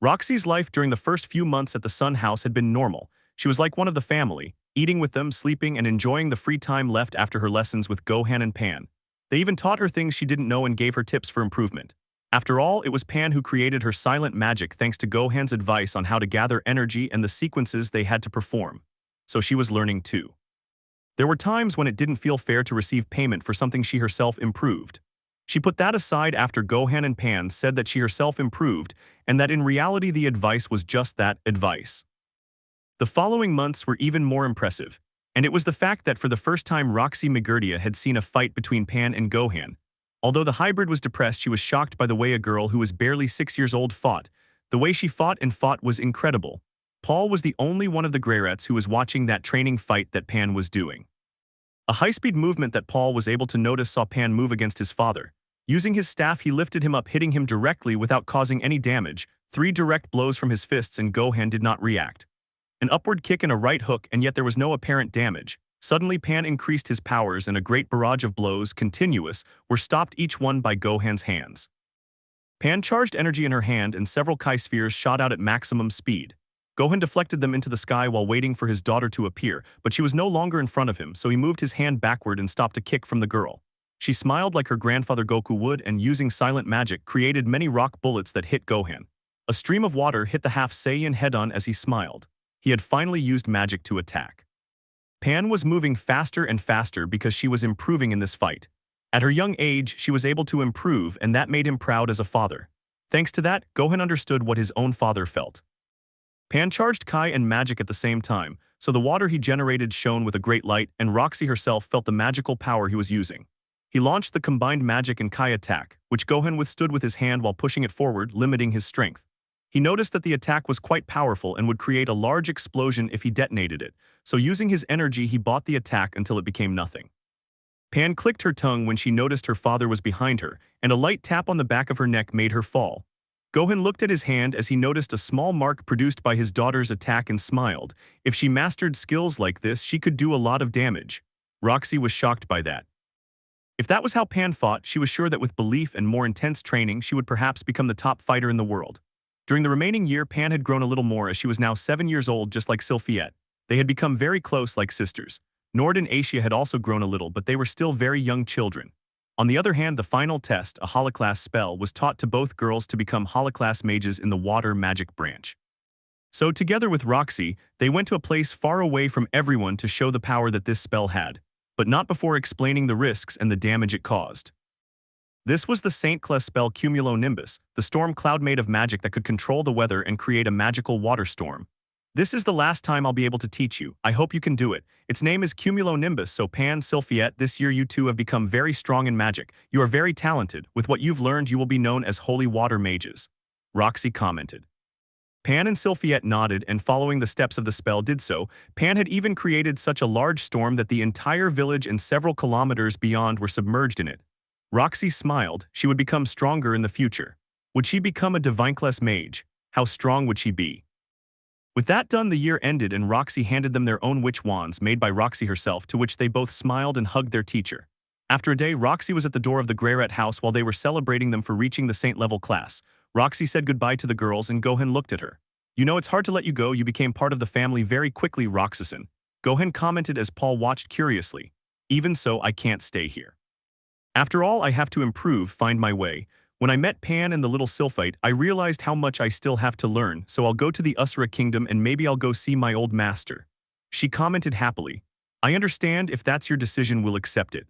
Roxy's life during the first few months at the Sun House had been normal. She was like one of the family, eating with them, sleeping, and enjoying the free time left after her lessons with Gohan and Pan. They even taught her things she didn't know and gave her tips for improvement. After all, it was Pan who created her silent magic thanks to Gohan's advice on how to gather energy and the sequences they had to perform. So she was learning too. There were times when it didn't feel fair to receive payment for something she herself improved. She put that aside after Gohan and Pan said that she herself improved and that in reality the advice was just that, advice. The following months were even more impressive, and it was the fact that for the first time Roxy Magurdia had seen a fight between Pan and Gohan. Although the hybrid was depressed, she was shocked by the way a girl who was barely 6 years old fought. The way she fought was incredible. Paul was the only one of the Greyrats who was watching that training fight that Pan was doing. A high-speed movement that Paul was able to notice saw Pan move against his father. Using his staff, he lifted him up, hitting him directly without causing any damage. 3 direct blows from his fists and Gohan did not react. An upward kick and a right hook, and yet there was no apparent damage. Suddenly Pan increased his powers and a great barrage of blows, continuous, were stopped each one by Gohan's hands. Pan charged energy in her hand and several Kai spheres shot out at maximum speed. Gohan deflected them into the sky while waiting for his daughter to appear, but she was no longer in front of him, so he moved his hand backward and stopped a kick from the girl. She smiled like her grandfather Goku would and, using silent magic, created many rock bullets that hit Gohan. A stream of water hit the half-Saiyan head-on as he smiled. He had finally used magic to attack. Pan was moving faster and faster because she was improving in this fight. At her young age, she was able to improve, and that made him proud as a father. Thanks to that, Gohan understood what his own father felt. Pan charged Kai and magic at the same time, so the water he generated shone with a great light, and Roxy herself felt the magical power he was using. He launched the combined magic and Kai attack, which Gohan withstood with his hand while pushing it forward, limiting his strength. He noticed that the attack was quite powerful and would create a large explosion if he detonated it, so using his energy he bought the attack until it became nothing. Pan clicked her tongue when she noticed her father was behind her, and a light tap on the back of her neck made her fall. Gohan looked at his hand as he noticed a small mark produced by his daughter's attack and smiled. If she mastered skills like this, she could do a lot of damage. Roxy was shocked by that. If that was how Pan fought, she was sure that with belief and more intense training, she would perhaps become the top fighter in the world. During the remaining year, Pan had grown a little more as she was now 7 years old, just like Sylphiette. They had become very close like sisters. Nord and Asia had also grown a little, but they were still very young children. On the other hand, the final test, a holoclass spell, was taught to both girls to become holoclass mages in the water magic branch. So together with Roxy, they went to a place far away from everyone to show the power that this spell had, but not before explaining the risks and the damage it caused. This was the Saint Class spell Cumulonimbus, the storm cloud made of magic that could control the weather and create a magical water storm. This is the last time I'll be able to teach you. I hope you can do it. Its name is Cumulonimbus, so Pan, Sylphiette, this year you two have become very strong in magic. You are very talented. With what you've learned, you will be known as holy water mages. Roxy commented. Pan and Sylphiette nodded, and following the steps of the spell did so. Pan had even created such a large storm that the entire village and several kilometers beyond were submerged in it. Roxy smiled. She would become stronger in the future. Would she become a divine class mage? How strong would she be? With that done, the year ended and Roxy handed them their own witch wands made by Roxy herself, to which they both smiled and hugged their teacher. After a day, Roxy was at the door of the Greyrat house while they were celebrating them for reaching the Saint-level class. Roxy said goodbye to the girls and Gohan looked at her. You know, it's hard to let you go. You became part of the family very quickly, Roxyson. Gohan commented as Paul watched curiously. Even so, I can't stay here. After all, I have to improve, find my way. When I met Pan and the little Sylphite, I realized how much I still have to learn, so I'll go to the Usura kingdom and maybe I'll go see my old master. She commented happily. I understand. If that's your decision, we'll accept it.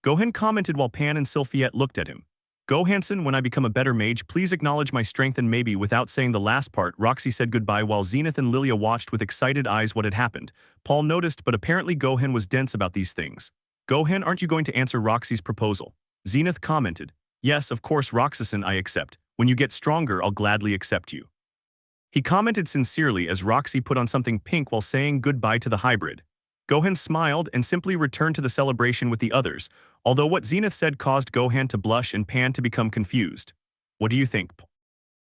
Gohan commented while Pan and Sylphiette looked at him. Gohanson, when I become a better mage, please acknowledge my strength, and maybe without saying the last part, Roxy said goodbye while Zenith and Lilia watched with excited eyes what had happened. Paul noticed, but apparently Gohan was dense about these things. Gohan, aren't you going to answer Roxy's proposal? Zenith commented. Yes, of course, Roxyson, I accept. When you get stronger, I'll gladly accept you. He commented sincerely as Roxy put on something pink while saying goodbye to the hybrid. Gohan smiled and simply returned to the celebration with the others, although what Zenith said caused Gohan to blush and Pan to become confused. What do you think?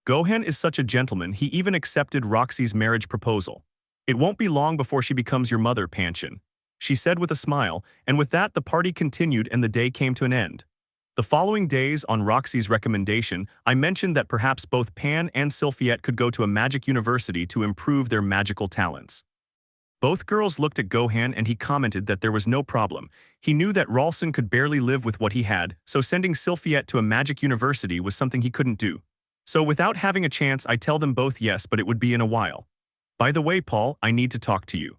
Gohan is such a gentleman, he even accepted Roxy's marriage proposal. It won't be long before she becomes your mother, Panshin, she said with a smile, and with that the party continued and the day came to an end. The following days, on Roxy's recommendation, I mentioned that perhaps both Pan and Sylphiette could go to a magic university to improve their magical talents. Both girls looked at Gohan and he commented that there was no problem. He knew that Ralston could barely live with what he had, so sending Sylphiette to a magic university was something he couldn't do. So without having a chance, I tell them both yes, but it would be in a while. By the way, Paul, I need to talk to you.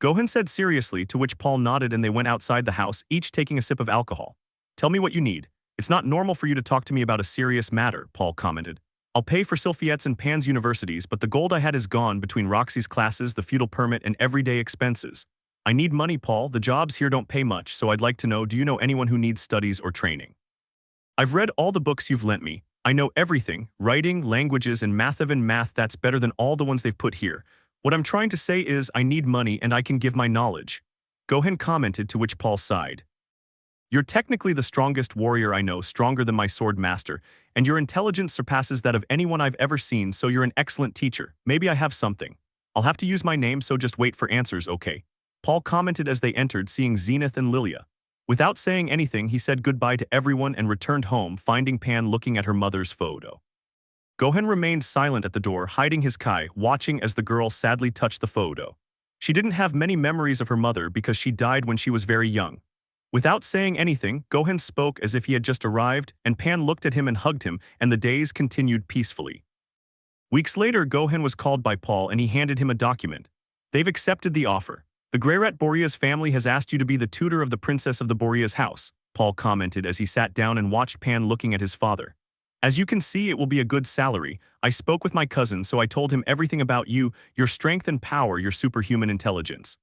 Gohan said seriously, to which Paul nodded and they went outside the house, each taking a sip of alcohol. Tell me what you need. It's not normal for you to talk to me about a serious matter, Paul commented. I'll pay for Sylphiette's and Pan's universities, but the gold I had is gone between Roxy's classes, the feudal permit, and everyday expenses. I need money, Paul. The jobs here don't pay much, so I'd like to know, do you know anyone who needs studies or training? I've read all the books you've lent me. I know everything, writing, languages, and math. Even math, that's better than all the ones they've put here. What I'm trying to say is I need money and I can give my knowledge. Gohan commented, to which Paul sighed. You're technically the strongest warrior I know, stronger than my sword master, and your intelligence surpasses that of anyone I've ever seen, so you're an excellent teacher. Maybe I have something. I'll have to use my name, so just wait for answers, okay? Paul commented as they entered, seeing Zenith and Lilia. Without saying anything, he said goodbye to everyone and returned home, finding Pan looking at her mother's photo. Gohan remained silent at the door, hiding his kai, watching as the girl sadly touched the photo. She didn't have many memories of her mother because she died when she was very young. Without saying anything, Gohan spoke as if he had just arrived, and Pan looked at him and hugged him, and the days continued peacefully. Weeks later, Gohan was called by Paul and he handed him a document. They've accepted the offer. The Greyrat Boreas family has asked you to be the tutor of the princess of the Boreas house, Paul commented as he sat down and watched Pan looking at his father. As you can see, it will be a good salary. I spoke with my cousin, so I told him everything about you, your strength and power, your superhuman intelligence.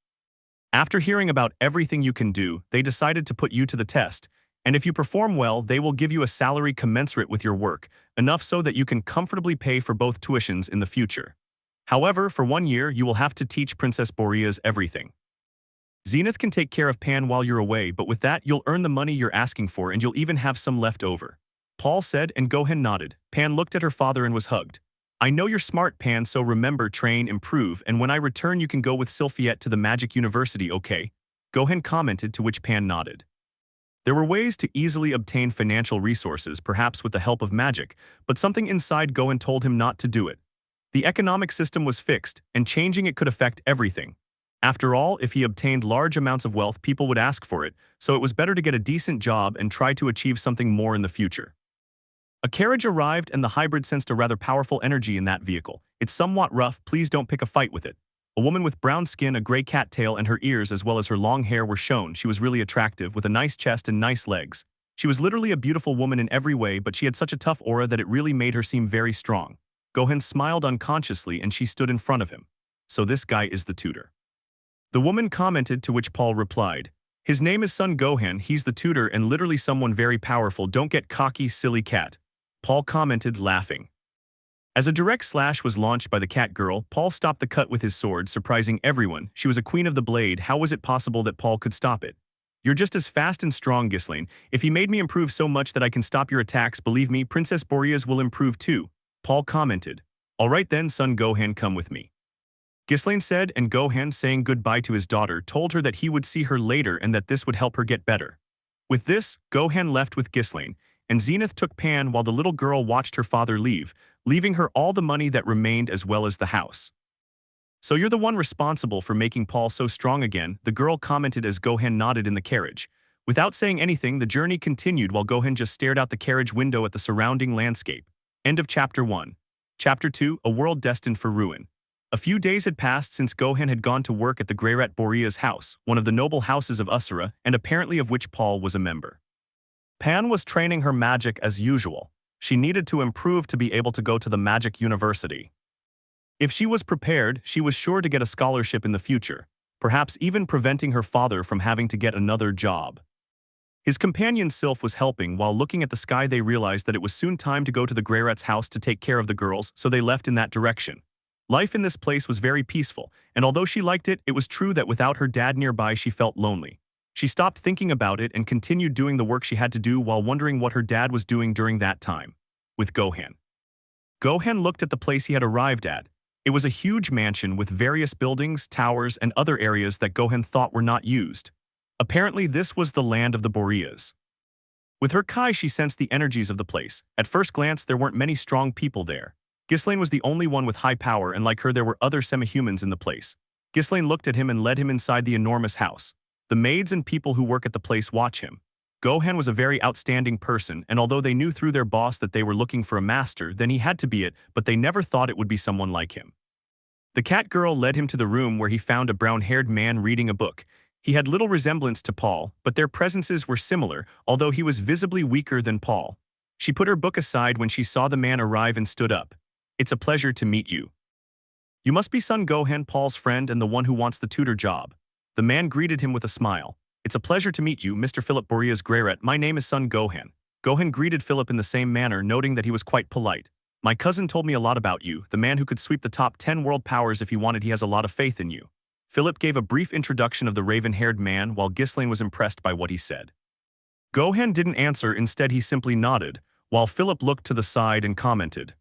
After hearing about everything you can do, they decided to put you to the test, and if you perform well, they will give you a salary commensurate with your work, enough so that you can comfortably pay for both tuitions in the future. However, for 1 year, you will have to teach Princess Boreas everything. Zenith can take care of Pan while you're away, but with that, you'll earn the money you're asking for and you'll even have some left over. Paul said, and Gohan nodded. Pan looked at her father and was hugged. I know you're smart, Pan, so remember, train, improve, and when I return you can go with Sylphiette to the Magic University, okay? Gohan commented, to which Pan nodded. There were ways to easily obtain financial resources, perhaps with the help of magic, but something inside Gohan told him not to do it. The economic system was fixed, and changing it could affect everything. After all, if he obtained large amounts of wealth, people would ask for it, so it was better to get a decent job and try to achieve something more in the future. A carriage arrived and the hybrid sensed a rather powerful energy in that vehicle. It's somewhat rough, please don't pick a fight with it. A woman with brown skin, a gray cat tail, and her ears as well as her long hair were shown. She was really attractive, with a nice chest and nice legs. She was literally a beautiful woman in every way, but she had such a tough aura that it really made her seem very strong. Gohan smiled unconsciously and she stood in front of him. So this guy is the tutor. The woman commented, to which Paul replied, his name is Son Gohan, he's the tutor and literally someone very powerful, don't get cocky, silly cat. Paul commented, laughing. As a direct slash was launched by the cat girl, Paul stopped the cut with his sword, surprising everyone. She was a queen of the blade, how was it possible that Paul could stop it? You're just as fast and strong, Ghislaine. If he made me improve so much that I can stop your attacks, believe me, Princess Boreas will improve too. Paul commented. Alright then, Son Gohan, come with me. Ghislaine said, and Gohan, saying goodbye to his daughter, told her that he would see her later and that this would help her get better. With this, Gohan left with Ghislaine, and Zenith took Pan while the little girl watched her father leave, leaving her all the money that remained as well as the house. So you're the one responsible for making Paul so strong again, the girl commented as Gohan nodded in the carriage. Without saying anything, the journey continued while Gohan just stared out the carriage window at the surrounding landscape. End of Chapter 1. Chapter 2, A World Destined for Ruin. A few days had passed since Gohan had gone to work at the Greyrat Boreas house, one of the noble houses of Usura, and apparently of which Paul was a member. Pan was training her magic as usual. She needed to improve to be able to go to the Magic University. If she was prepared, she was sure to get a scholarship in the future, perhaps even preventing her father from having to get another job. His companion Sylph was helping. While looking at the sky, they realized that it was soon time to go to the Greyrat's house to take care of the girls, so they left in that direction. Life in this place was very peaceful, and although she liked it, it was true that without her dad nearby she felt lonely. She stopped thinking about it and continued doing the work she had to do while wondering what her dad was doing during that time. With Gohan. Gohan looked at the place he had arrived at. It was a huge mansion with various buildings, towers, and other areas that Gohan thought were not used. Apparently this was the land of the Boreas. With her Kai she sensed the energies of the place. At first glance there weren't many strong people there. Ghislaine was the only one with high power, and like her there were other semi-humans in the place. Ghislaine looked at him and led him inside the enormous house. The maids and people who work at the place watch him. Gohan was a very outstanding person, and although they knew through their boss that they were looking for a master, then he had to be it, but they never thought it would be someone like him. The cat girl led him to the room where he found a brown-haired man reading a book. He had little resemblance to Paul, but their presences were similar, although he was visibly weaker than Paul. She put her book aside when she saw the man arrive and stood up. It's a pleasure to meet you. You must be Son Gohan, Paul's friend and the one who wants the tutor job. The man greeted him with a smile. It's a pleasure to meet you, Mr. Philip Boreas Greyrat. My name is Son Gohan. Gohan greeted Philip in the same manner, noting that he was quite polite. My cousin told me a lot about you, the man who could sweep the top 10 world powers if he wanted. He has a lot of faith in you. Philip gave a brief introduction of the raven-haired man while Ghislaine was impressed by what he said. Gohan didn't answer, instead he simply nodded, while Philip looked to the side and commented.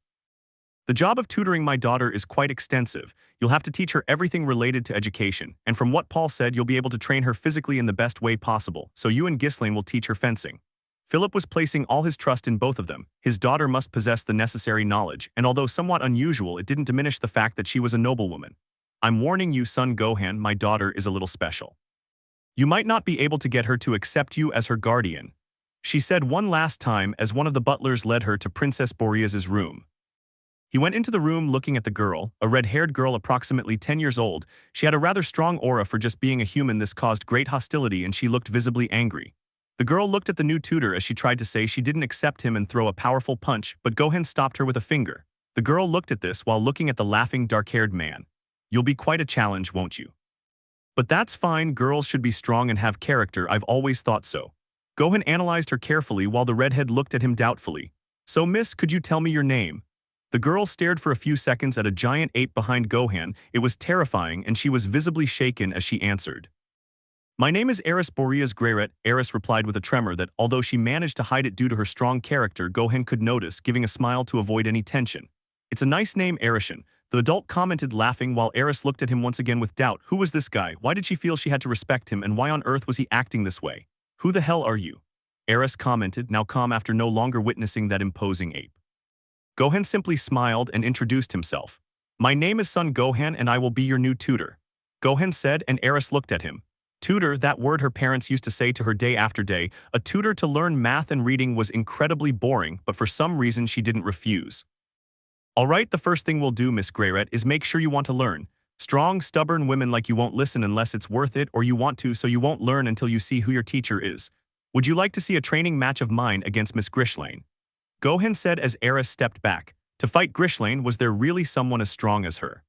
The job of tutoring my daughter is quite extensive. You'll have to teach her everything related to education, and from what Paul said, you'll be able to train her physically in the best way possible, so you and Ghislaine will teach her fencing. Philip was placing all his trust in both of them. His daughter must possess the necessary knowledge, and although somewhat unusual, it didn't diminish the fact that she was a noblewoman. I'm warning you, son Gohan, my daughter is a little special. You might not be able to get her to accept you as her guardian, she said one last time as one of the butlers led her to Princess Boreas's room. He went into the room looking at the girl, a red-haired girl approximately 10 years old. She had a rather strong aura for just being a human. This caused great hostility and she looked visibly angry. The girl looked at the new tutor as she tried to say she didn't accept him and throw a powerful punch, but Gohan stopped her with a finger. The girl looked at this while looking at the laughing dark-haired man. You'll be quite a challenge, won't you? But that's fine, girls should be strong and have character, I've always thought so. Gohan analyzed her carefully while the redhead looked at him doubtfully. So miss, could you tell me your name? The girl stared for a few seconds at a giant ape behind Gohan. It was terrifying and she was visibly shaken as she answered. My name is Eris Boreas Greyret, Eris replied with a tremor that, although she managed to hide it due to her strong character, Gohan could notice, giving a smile to avoid any tension. It's a nice name, Erishan, the adult commented laughing while Eris looked at him once again with doubt. Who was this guy? Why did she feel she had to respect him and why on earth was he acting this way? Who the hell are you? Eris commented, now calm after no longer witnessing that imposing ape. Gohan simply smiled and introduced himself. My name is Son Gohan and I will be your new tutor. Gohan said and Eris looked at him. Tutor, that word her parents used to say to her day after day. A tutor to learn math and reading was incredibly boring, but for some reason she didn't refuse. Alright, the first thing we'll do, Miss Greyret, is make sure you want to learn. Strong, stubborn women like you won't listen unless it's worth it, or you want to, so you won't learn until you see who your teacher is. Would you like to see a training match of mine against Miss Grishlane? Gohan said as Eris stepped back. To fight Grishlane, was there really someone as strong as her?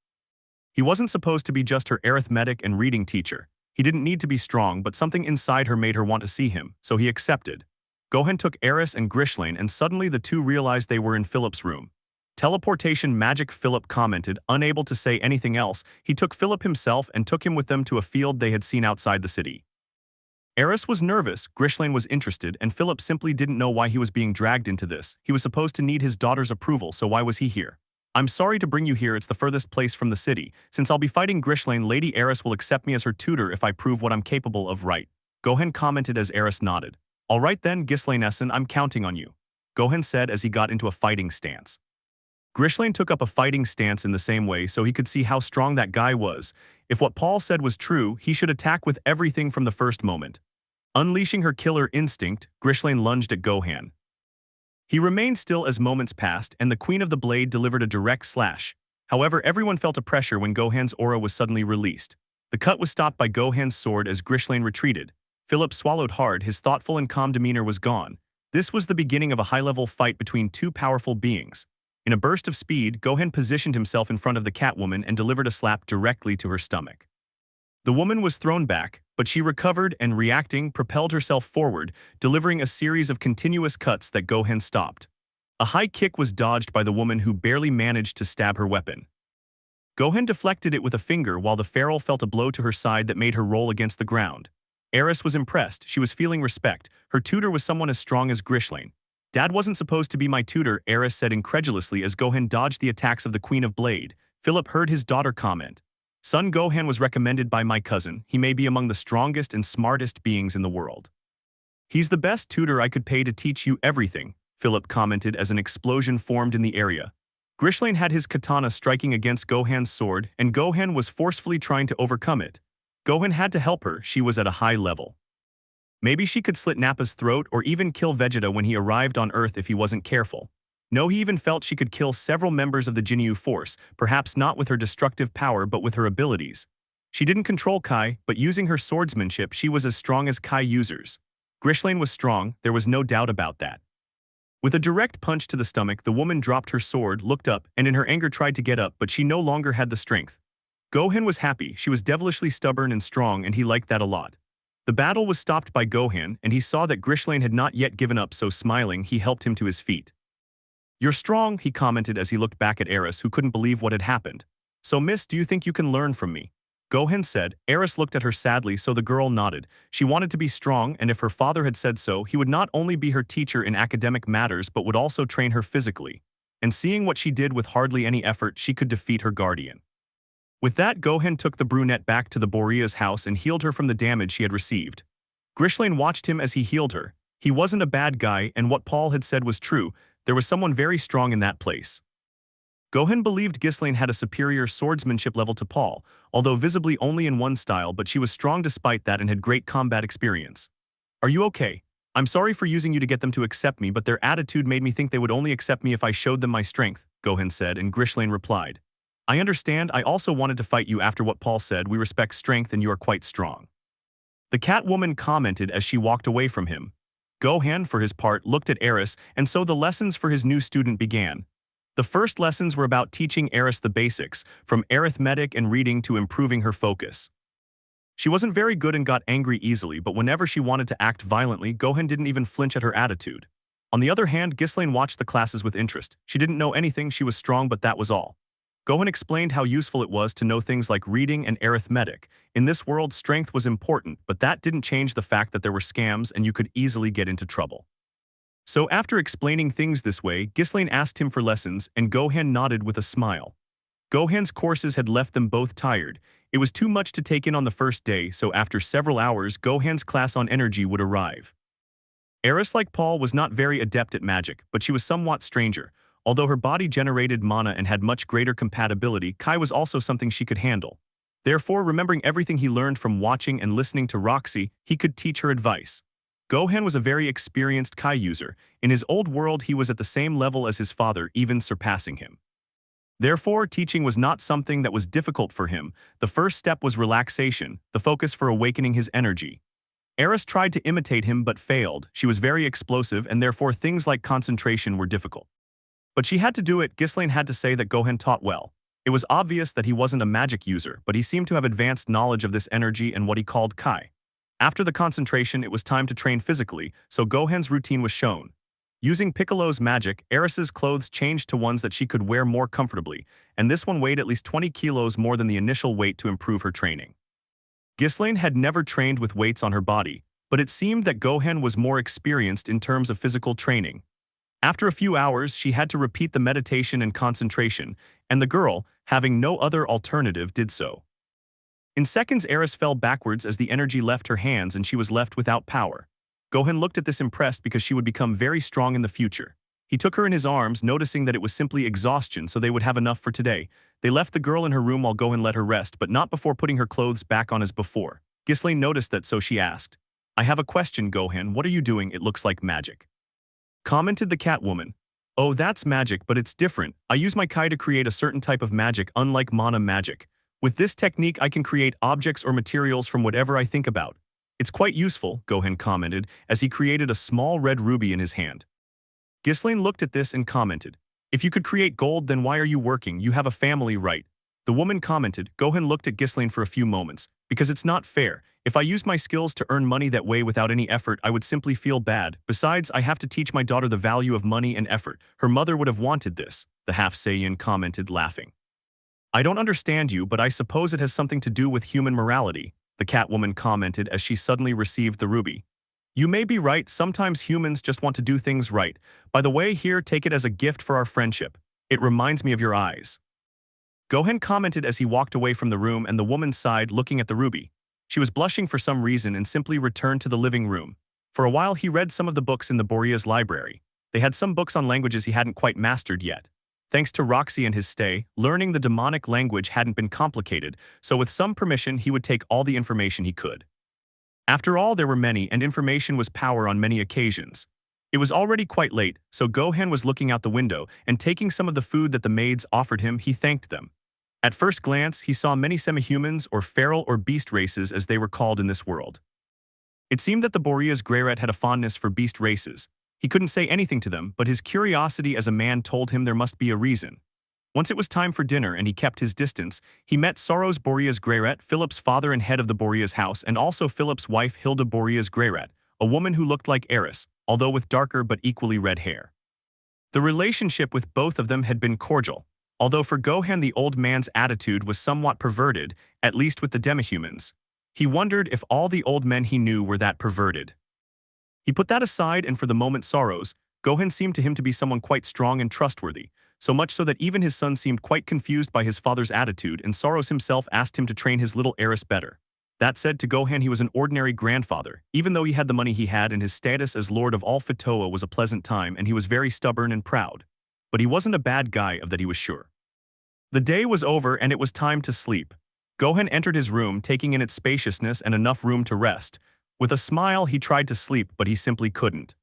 He wasn't supposed to be just her arithmetic and reading teacher. He didn't need to be strong, but something inside her made her want to see him, so he accepted. Gohan took Eris and Grishlane and suddenly the two realized they were in Philip's room. Teleportation magic, Philip commented, unable to say anything else. He took Philip himself and took him with them to a field they had seen outside the city. Eris was nervous, Grishlane was interested, and Philip simply didn't know why he was being dragged into this. He was supposed to need his daughter's approval, so why was he here? I'm sorry to bring you here, it's the furthest place from the city. Since I'll be fighting Grishlane, Lady Eris will accept me as her tutor if I prove what I'm capable of, right? Gohan commented as Eris nodded. Alright then, Grishlane-san, I'm counting on you. Gohan said as he got into a fighting stance. Grishlane took up a fighting stance in the same way so he could see how strong that guy was. If what Paul said was true, he should attack with everything from the first moment. Unleashing her killer instinct, Grishlane lunged at Gohan. He remained still as moments passed and the Queen of the Blade delivered a direct slash. However, everyone felt a pressure when Gohan's aura was suddenly released. The cut was stopped by Gohan's sword as Grishlane retreated. Philip swallowed hard, his thoughtful and calm demeanor was gone. This was the beginning of a high-level fight between two powerful beings. In a burst of speed, Gohan positioned himself in front of the Catwoman and delivered a slap directly to her stomach. The woman was thrown back, but she recovered and, reacting, propelled herself forward, delivering a series of continuous cuts that Gohan stopped. A high kick was dodged by the woman who barely managed to stab her weapon. Gohan deflected it with a finger while the feral felt a blow to her side that made her roll against the ground. Eris was impressed, she was feeling respect. Her tutor was someone as strong as Grishlane. Dad wasn't supposed to be my tutor, Eris said incredulously as Gohan dodged the attacks of the Queen of Blade. Philip heard his daughter comment. Son Gohan was recommended by my cousin. He may be among the strongest and smartest beings in the world. He's the best tutor I could pay to teach you everything, Philip commented as an explosion formed in the area. Grishlane had his katana striking against Gohan's sword, and Gohan was forcefully trying to overcome it. Gohan had to help her, she was at a high level. Maybe she could slit Nappa's throat or even kill Vegeta when he arrived on Earth if he wasn't careful. No, he even felt she could kill several members of the Ginyu Force, perhaps not with her destructive power but with her abilities. She didn't control Kai, but using her swordsmanship she was as strong as Kai users. Grishlane was strong, there was no doubt about that. With a direct punch to the stomach, the woman dropped her sword, looked up, and in her anger tried to get up, but she no longer had the strength. Gohan was happy, she was devilishly stubborn and strong and he liked that a lot. The battle was stopped by Gohan, and he saw that Grishlane had not yet given up, so smiling, he helped him to his feet. You're strong, he commented as he looked back at Eris, who couldn't believe what had happened. So miss, do you think you can learn from me? Gohan said. Eris looked at her sadly, so the girl nodded. She wanted to be strong, and if her father had said so, he would not only be her teacher in academic matters but would also train her physically. And seeing what she did with hardly any effort, she could defeat her guardian. With that, Gohan took the brunette back to the Boreas house and healed her from the damage she had received. Grishlane watched him as he healed her. He wasn't a bad guy, and what Paul had said was true. There was someone very strong in that place. Gohan believed Ghislaine had a superior swordsmanship level to Paul, although visibly only in one style, but she was strong despite that and had great combat experience. Are you okay? I'm sorry for using you to get them to accept me, but their attitude made me think they would only accept me if I showed them my strength, Gohan said, and Ghislaine replied. I understand, I also wanted to fight you after what Paul said. We respect strength and you are quite strong. The Catwoman commented as she walked away from him. Gohan, for his part, looked at Eris, and so the lessons for his new student began. The first lessons were about teaching Eris the basics, from arithmetic and reading to improving her focus. She wasn't very good and got angry easily, but whenever she wanted to act violently, Gohan didn't even flinch at her attitude. On the other hand, Ghislaine watched the classes with interest. She didn't know anything, she was strong, but that was all. Gohan explained how useful it was to know things like reading and arithmetic. In this world, strength was important, but that didn't change the fact that there were scams and you could easily get into trouble. So after explaining things this way, Ghislaine asked him for lessons, and Gohan nodded with a smile. Gohan's courses had left them both tired. It was too much to take in on the first day, so after several hours, Gohan's class on energy would arrive. Eris, like Paul, was not very adept at magic, but she was somewhat stranger. Although her body generated mana and had much greater compatibility, Kai was also something she could handle. Therefore, remembering everything he learned from watching and listening to Roxy, he could teach her advice. Gohan was a very experienced Kai user. In his old world, he was at the same level as his father, even surpassing him. Therefore, teaching was not something that was difficult for him. The first step was relaxation, the focus for awakening his energy. Eris tried to imitate him but failed. She was very explosive and therefore things like concentration were difficult. But she had to do it. Ghislaine had to say that Gohan taught well. It was obvious that he wasn't a magic user, but he seemed to have advanced knowledge of this energy and what he called Kai. After the concentration, it was time to train physically, so Gohan's routine was shown. Using Piccolo's magic, Eris's clothes changed to ones that she could wear more comfortably, and this one weighed at least 20 kilos more than the initial weight to improve her training. Ghislaine had never trained with weights on her body, but it seemed that Gohan was more experienced in terms of physical training. After a few hours, she had to repeat the meditation and concentration, and the girl, having no other alternative, did so. In seconds, Eris fell backwards as the energy left her hands and she was left without power. Gohan looked at this impressed because she would become very strong in the future. He took her in his arms, noticing that it was simply exhaustion, so they would have enough for today. They left the girl in her room while Gohan let her rest, but not before putting her clothes back on as before. Ghislaine noticed that, so she asked, I have a question, Gohan. What are you doing? It looks like magic. Commented the Catwoman. Oh, that's magic, but it's different. I use my Kai to create a certain type of magic, unlike mana magic. With this technique, I can create objects or materials from whatever I think about. It's quite useful, Gohan commented, as he created a small red ruby in his hand. Ghislaine looked at this and commented, If you could create gold, then why are you working? You have a family, right? The woman commented. Gohan looked at Ghislaine for a few moments. Because it's not fair. If I used my skills to earn money that way without any effort, I would simply feel bad. Besides, I have to teach my daughter the value of money and effort. Her mother would have wanted this, the half-Saiyan commented, laughing. I don't understand you, but I suppose it has something to do with human morality, the Catwoman commented as she suddenly received the ruby. You may be right, sometimes humans just want to do things right. By the way, here, take it as a gift for our friendship. It reminds me of your eyes. Gohan commented as he walked away from the room, and the woman sighed, looking at the ruby. She was blushing for some reason and simply returned to the living room. For a while he read some of the books in the Borea's library. They had some books on languages he hadn't quite mastered yet. Thanks to Roxy and his stay, learning the demonic language hadn't been complicated, so with some permission he would take all the information he could. After all, there were many, and information was power on many occasions. It was already quite late, so Gohan was looking out the window, and taking some of the food that the maids offered him, he thanked them. At first glance, he saw many semi-humans or feral or beast races as they were called in this world. It seemed that the Borea's Greyrat had a fondness for beast races. He couldn't say anything to them, but his curiosity as a man told him there must be a reason. Once it was time for dinner and he kept his distance, he met Sorrow's Borea's Greyrat, Philip's father and head of the Borea's house, and also Philip's wife Hilda Borea's Greyrat, a woman who looked like Eris, although with darker but equally red hair. The relationship with both of them had been cordial, although for Gohan the old man's attitude was somewhat perverted, at least with the demihumans. He wondered if all the old men he knew were that perverted. He put that aside, and for the moment Sorrows, Gohan seemed to him to be someone quite strong and trustworthy, so much so that even his son seemed quite confused by his father's attitude, and Sorrows himself asked him to train his little Eris better. That said, to Gohan he was an ordinary grandfather, even though he had the money he had and his status as Lord of all Fatoa was a pleasant time and he was very stubborn and proud. But he wasn't a bad guy, of that he was sure. The day was over and it was time to sleep. Gohan entered his room, taking in its spaciousness and enough room to rest. With a smile he tried to sleep, but he simply couldn't.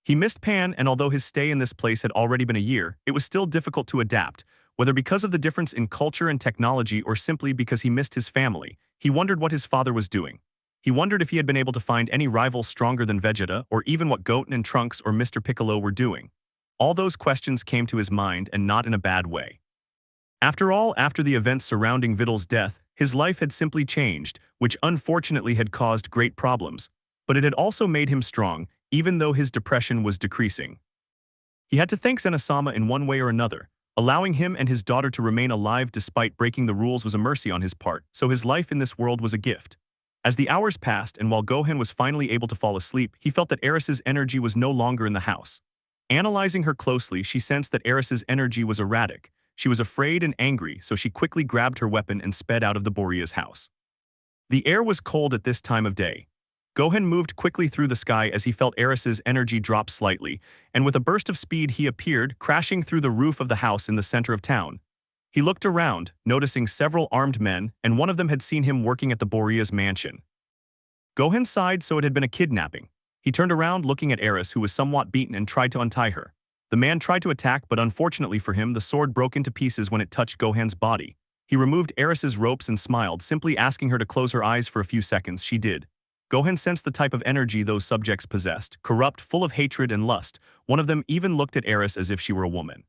He missed Pan, and although his stay in this place had already been a year, it was still difficult to adapt, whether because of the difference in culture and technology or simply because he missed his family. He wondered what his father was doing. He wondered if he had been able to find any rival stronger than Vegeta, or even what Goten and Trunks or Mr. Piccolo were doing. All those questions came to his mind, and not in a bad way. After all, after the events surrounding Vidal's death, his life had simply changed, which unfortunately had caused great problems. But it had also made him strong, even though his depression was decreasing. He had to thank Zenasama in one way or another. Allowing him and his daughter to remain alive despite breaking the rules was a mercy on his part, so his life in this world was a gift. As the hours passed and while Gohan was finally able to fall asleep, he felt that Eris's energy was no longer in the house. Analyzing her closely, she sensed that Eris's energy was erratic. She was afraid and angry, so she quickly grabbed her weapon and sped out of the Borea's house. The air was cold at this time of day. Gohan moved quickly through the sky as he felt Eris's energy drop slightly, and with a burst of speed he appeared, crashing through the roof of the house in the center of town. He looked around, noticing several armed men, and one of them had seen him working at the Borea's mansion. Gohan sighed, so it had been a kidnapping. He turned around looking at Eris, who was somewhat beaten, and tried to untie her. The man tried to attack, but unfortunately for him, the sword broke into pieces when it touched Gohan's body. He removed Eris's ropes and smiled, simply asking her to close her eyes for a few seconds. She did. Gohan sensed the type of energy those subjects possessed, corrupt, full of hatred and lust. One of them even looked at Eris as if she were a woman.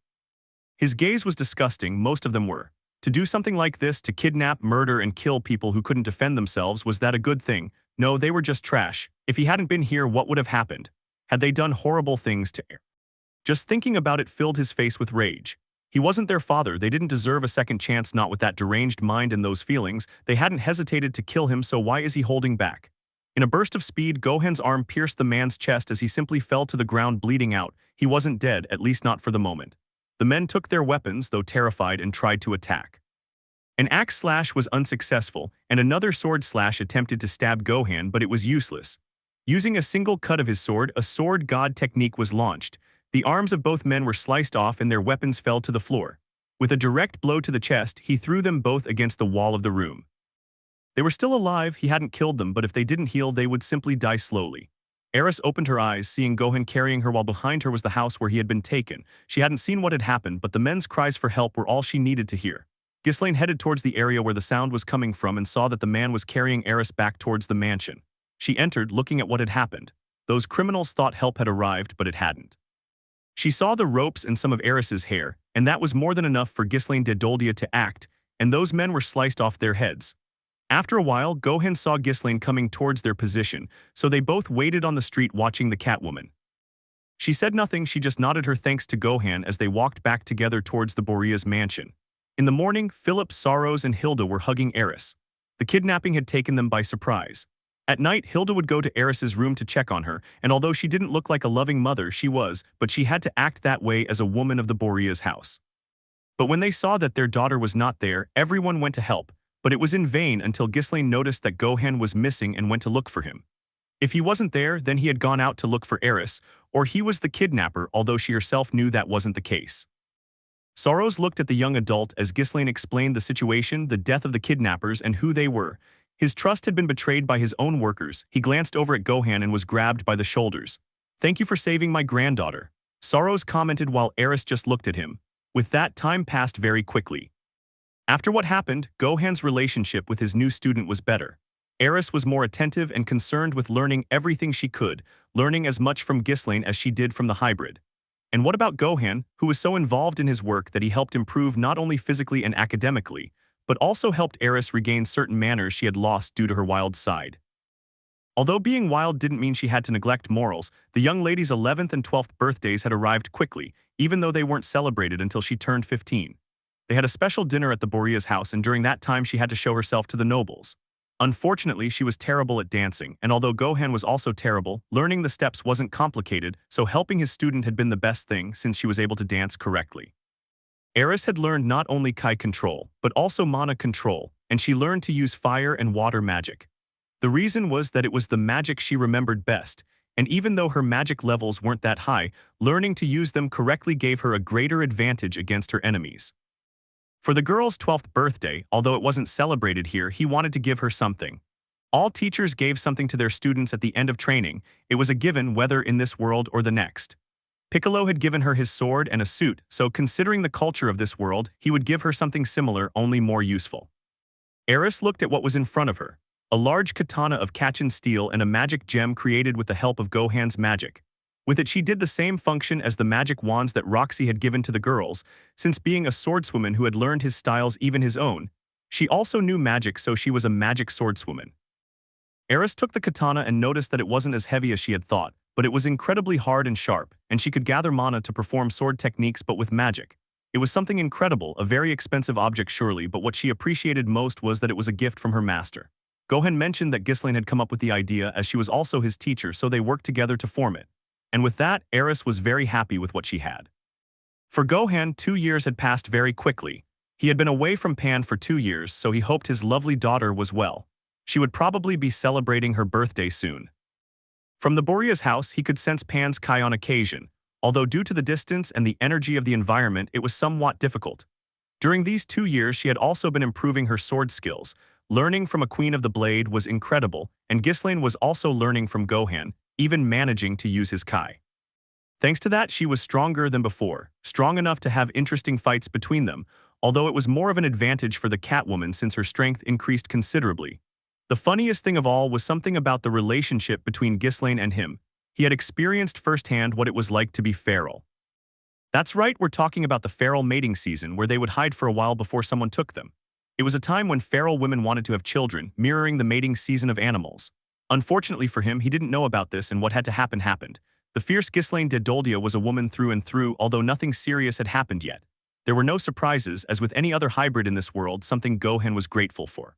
His gaze was disgusting, most of them were. To do something like this, to kidnap, murder, and kill people who couldn't defend themselves, was that a good thing? No, they were just trash. If he hadn't been here, what would have happened? Had they done horrible things to Eris? Just thinking about it filled his face with rage. He wasn't their father, they didn't deserve a second chance, not with that deranged mind and those feelings. They hadn't hesitated to kill him, so why is he holding back? In a burst of speed, Gohan's arm pierced the man's chest as he simply fell to the ground bleeding out. He wasn't dead, at least not for the moment. The men took their weapons, though terrified, and tried to attack. An axe slash was unsuccessful, and another sword slash attempted to stab Gohan, but it was useless. Using a single cut of his sword, a sword god technique was launched. The arms of both men were sliced off and their weapons fell to the floor. With a direct blow to the chest, he threw them both against the wall of the room. They were still alive, he hadn't killed them, but if they didn't heal, they would simply die slowly. Eris opened her eyes, seeing Gohan carrying her while behind her was the house where he had been taken. She hadn't seen what had happened, but the men's cries for help were all she needed to hear. Ghislaine headed towards the area where the sound was coming from and saw that the man was carrying Eris back towards the mansion. She entered, looking at what had happened. Those criminals thought help had arrived, but it hadn't. She saw the ropes and some of Eris's hair, and that was more than enough for Ghislaine de Doldia to act, and those men were sliced off their heads. After a while, Gohan saw Ghislaine coming towards their position, so they both waited on the street watching the Catwoman. She said nothing, she just nodded her thanks to Gohan as they walked back together towards the Borea's mansion. In the morning, Philip, Sorrows, and Hilda were hugging Eris. The kidnapping had taken them by surprise. At night, Hilda would go to Eris's room to check on her, and although she didn't look like a loving mother, she was, but she had to act that way as a woman of the Borea's house. But when they saw that their daughter was not there, everyone went to help. But it was in vain until Ghislaine noticed that Gohan was missing and went to look for him. If he wasn't there, then he had gone out to look for Eris, or he was the kidnapper, although she herself knew that wasn't the case. Sorrows looked at the young adult as Ghislaine explained the situation, the death of the kidnappers, and who they were. His trust had been betrayed by his own workers. He glanced over at Gohan and was grabbed by the shoulders. "Thank you for saving my granddaughter," Sorrows commented while Eris just looked at him. With that, time passed very quickly. After what happened, Gohan's relationship with his new student was better. Eris was more attentive and concerned with learning everything she could, learning as much from Ghislaine as she did from the hybrid. And what about Gohan, who was so involved in his work that he helped improve not only physically and academically, but also helped Eris regain certain manners she had lost due to her wild side. Although being wild didn't mean she had to neglect morals, the young lady's 11th and 12th birthdays had arrived quickly, even though they weren't celebrated until she turned 15. They had a special dinner at the Borea's house, and during that time she had to show herself to the nobles. Unfortunately, she was terrible at dancing, and although Gohan was also terrible, learning the steps wasn't complicated, so helping his student had been the best thing since she was able to dance correctly. Eris had learned not only Kai control, but also mana control, and she learned to use fire and water magic. The reason was that it was the magic she remembered best, and even though her magic levels weren't that high, learning to use them correctly gave her a greater advantage against her enemies. For the girl's 12th birthday, although it wasn't celebrated here, he wanted to give her something. All teachers gave something to their students at the end of training. It was a given whether in this world or the next. Piccolo had given her his sword and a suit, so considering the culture of this world, he would give her something similar, only more useful. Eris looked at what was in front of her. A large katana of Kachin steel and a magic gem created with the help of Gohan's magic. With it she did the same function as the magic wands that Roxy had given to the girls, since being a swordswoman who had learned his styles, even his own. She also knew magic, so she was a magic swordswoman. Eris took the katana and noticed that it wasn't as heavy as she had thought, but it was incredibly hard and sharp, and she could gather mana to perform sword techniques but with magic. It was something incredible, a very expensive object surely, but what she appreciated most was that it was a gift from her master. Gohan mentioned that Ghislaine had come up with the idea as she was also his teacher, so they worked together to form it. And with that, Eris was very happy with what she had. For Gohan, 2 years had passed very quickly. He had been away from Pan for 2 years, so he hoped his lovely daughter was well. She would probably be celebrating her birthday soon. From the Borea's house, he could sense Pan's Kai on occasion, although due to the distance and the energy of the environment, it was somewhat difficult. During these 2 years, she had also been improving her sword skills. Learning from a Queen of the Blade was incredible, and Ghislaine was also learning from Gohan, even managing to use his Kai. Thanks to that, she was stronger than before, strong enough to have interesting fights between them, although it was more of an advantage for the Catwoman since her strength increased considerably. The funniest thing of all was something about the relationship between Ghislaine and him. He had experienced firsthand what it was like to be feral. That's right, we're talking about the feral mating season where they would hide for a while before someone took them. It was a time when feral women wanted to have children, mirroring the mating season of animals. Unfortunately for him, he didn't know about this, and what had to happen happened. The fierce Ghislaine de Doldia was a woman through and through, although nothing serious had happened yet. There were no surprises, as with any other hybrid in this world, something Gohan was grateful for.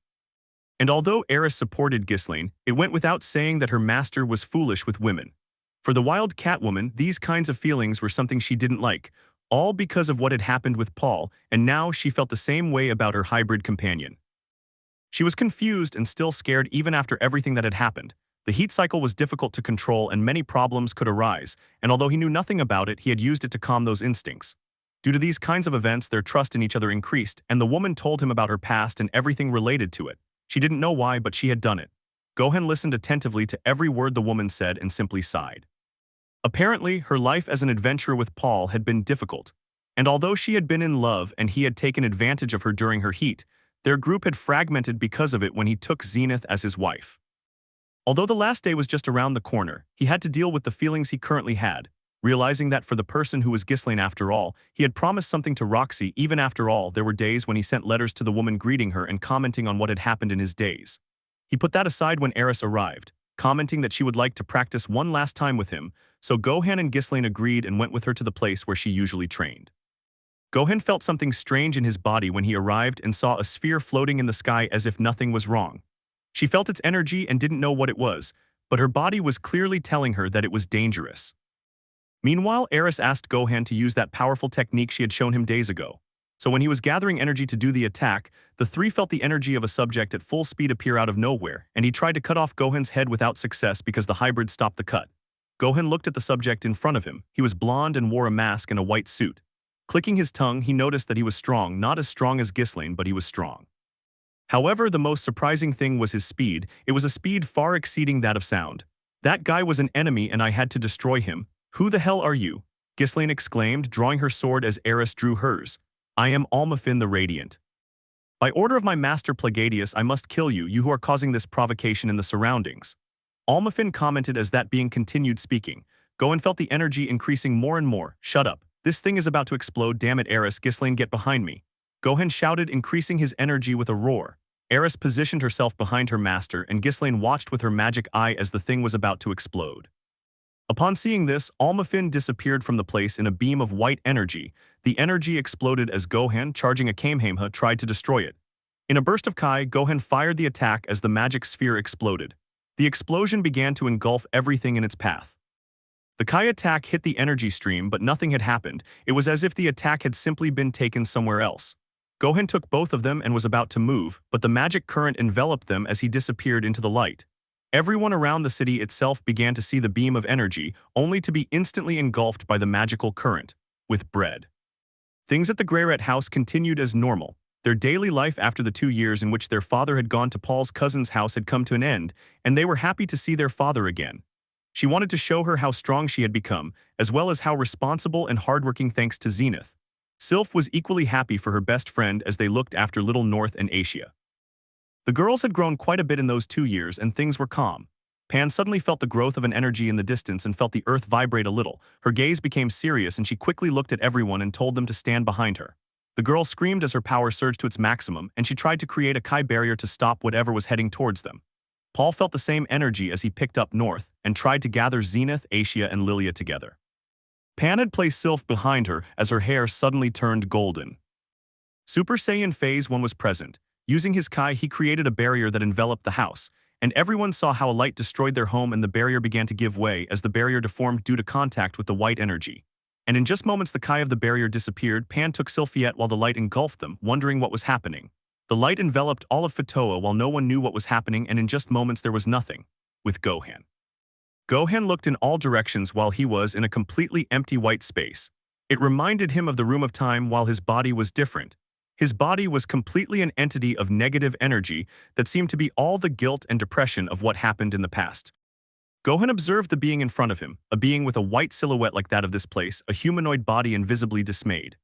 And although Eris supported Ghislaine, it went without saying that her master was foolish with women. For the wild Catwoman, these kinds of feelings were something she didn't like, all because of what had happened with Paul, and now she felt the same way about her hybrid companion. She was confused and still scared even after everything that had happened. The heat cycle was difficult to control and many problems could arise, and although he knew nothing about it, he had used it to calm those instincts. Due to these kinds of events, their trust in each other increased, and the woman told him about her past and everything related to it. She didn't know why, but she had done it. Gohan listened attentively to every word the woman said and simply sighed. Apparently, her life as an adventurer with Paul had been difficult, and although she had been in love and he had taken advantage of her during her heat, their group had fragmented because of it when he took Zenith as his wife. Although the last day was just around the corner, he had to deal with the feelings he currently had, realizing that for the person who was Ghislaine after all, he had promised something to Roxy. Even after all, there were days when he sent letters to the woman greeting her and commenting on what had happened in his days. He put that aside when Eris arrived, commenting that she would like to practice one last time with him, so Gohan and Ghislaine agreed and went with her to the place where she usually trained. Gohan felt something strange in his body when he arrived and saw a sphere floating in the sky as if nothing was wrong. She felt its energy and didn't know what it was, but her body was clearly telling her that it was dangerous. Meanwhile, Eris asked Gohan to use that powerful technique she had shown him days ago. So when he was gathering energy to do the attack, the three felt the energy of a subject at full speed appear out of nowhere, and he tried to cut off Gohan's head without success because the hybrid stopped the cut. Gohan looked at the subject in front of him. He was blonde and wore a mask and a white suit. Clicking his tongue, he noticed that he was strong, not as strong as Ghislaine, but he was strong. However, the most surprising thing was his speed. It was a speed far exceeding that of sound. That guy was an enemy and I had to destroy him. Who the hell are you? Ghislaine exclaimed, drawing her sword as Eris drew hers. I am Almafin the Radiant. By order of my master Plegadius, I must kill you, you who are causing this provocation in the surroundings. Almafin commented as that being continued speaking. Gohan felt the energy increasing more and more. Shut up. This thing is about to explode, damn it Eris, Ghislaine, get behind me. Gohan shouted, increasing his energy with a roar. Eris positioned herself behind her master and Ghislaine watched with her magic eye as the thing was about to explode. Upon seeing this, Almafin disappeared from the place in a beam of white energy. The energy exploded as Gohan, charging a Kamehameha, tried to destroy it. In a burst of Kai, Gohan fired the attack as the magic sphere exploded. The explosion began to engulf everything in its path. The Kai attack hit the energy stream, but nothing had happened. It was as if the attack had simply been taken somewhere else. Gohan took both of them and was about to move, but the magic current enveloped them as he disappeared into the light. Everyone around the city itself began to see the beam of energy, only to be instantly engulfed by the magical current. With bread. Things at the Greyrat house continued as normal. Their daily life after the 2 years in which their father had gone to Paul's cousin's house had come to an end, and they were happy to see their father again. She wanted to show her how strong she had become, as well as how responsible and hardworking thanks to Zenith. Sylph was equally happy for her best friend as they looked after Little North and Asia. The girls had grown quite a bit in those 2 years and things were calm. Pan suddenly felt the growth of an energy in the distance and felt the earth vibrate a little. Her gaze became serious and she quickly looked at everyone and told them to stand behind her. The girl screamed as her power surged to its maximum and she tried to create a Kai barrier to stop whatever was heading towards them. Paul felt the same energy as he picked up North and tried to gather Zenith, Asia, and Lilia together. Pan had placed Sylph behind her as her hair suddenly turned golden. Super Saiyan Phase 1 was present. Using his Kai, he created a barrier that enveloped the house, and everyone saw how a light destroyed their home and the barrier began to give way as the barrier deformed due to contact with the white energy. And in just moments the Kai of the barrier disappeared. Pan took Sylphiette while the light engulfed them, wondering what was happening. The light enveloped all of Fatoa while no one knew what was happening, and in just moments there was nothing. With Gohan. Gohan looked in all directions while he was in a completely empty white space. It reminded him of the Room of Time while his body was different. His body was completely an entity of negative energy that seemed to be all the guilt and depression of what happened in the past. Gohan observed the being in front of him, a being with a white silhouette like that of this place, a humanoid body and visibly dismayed.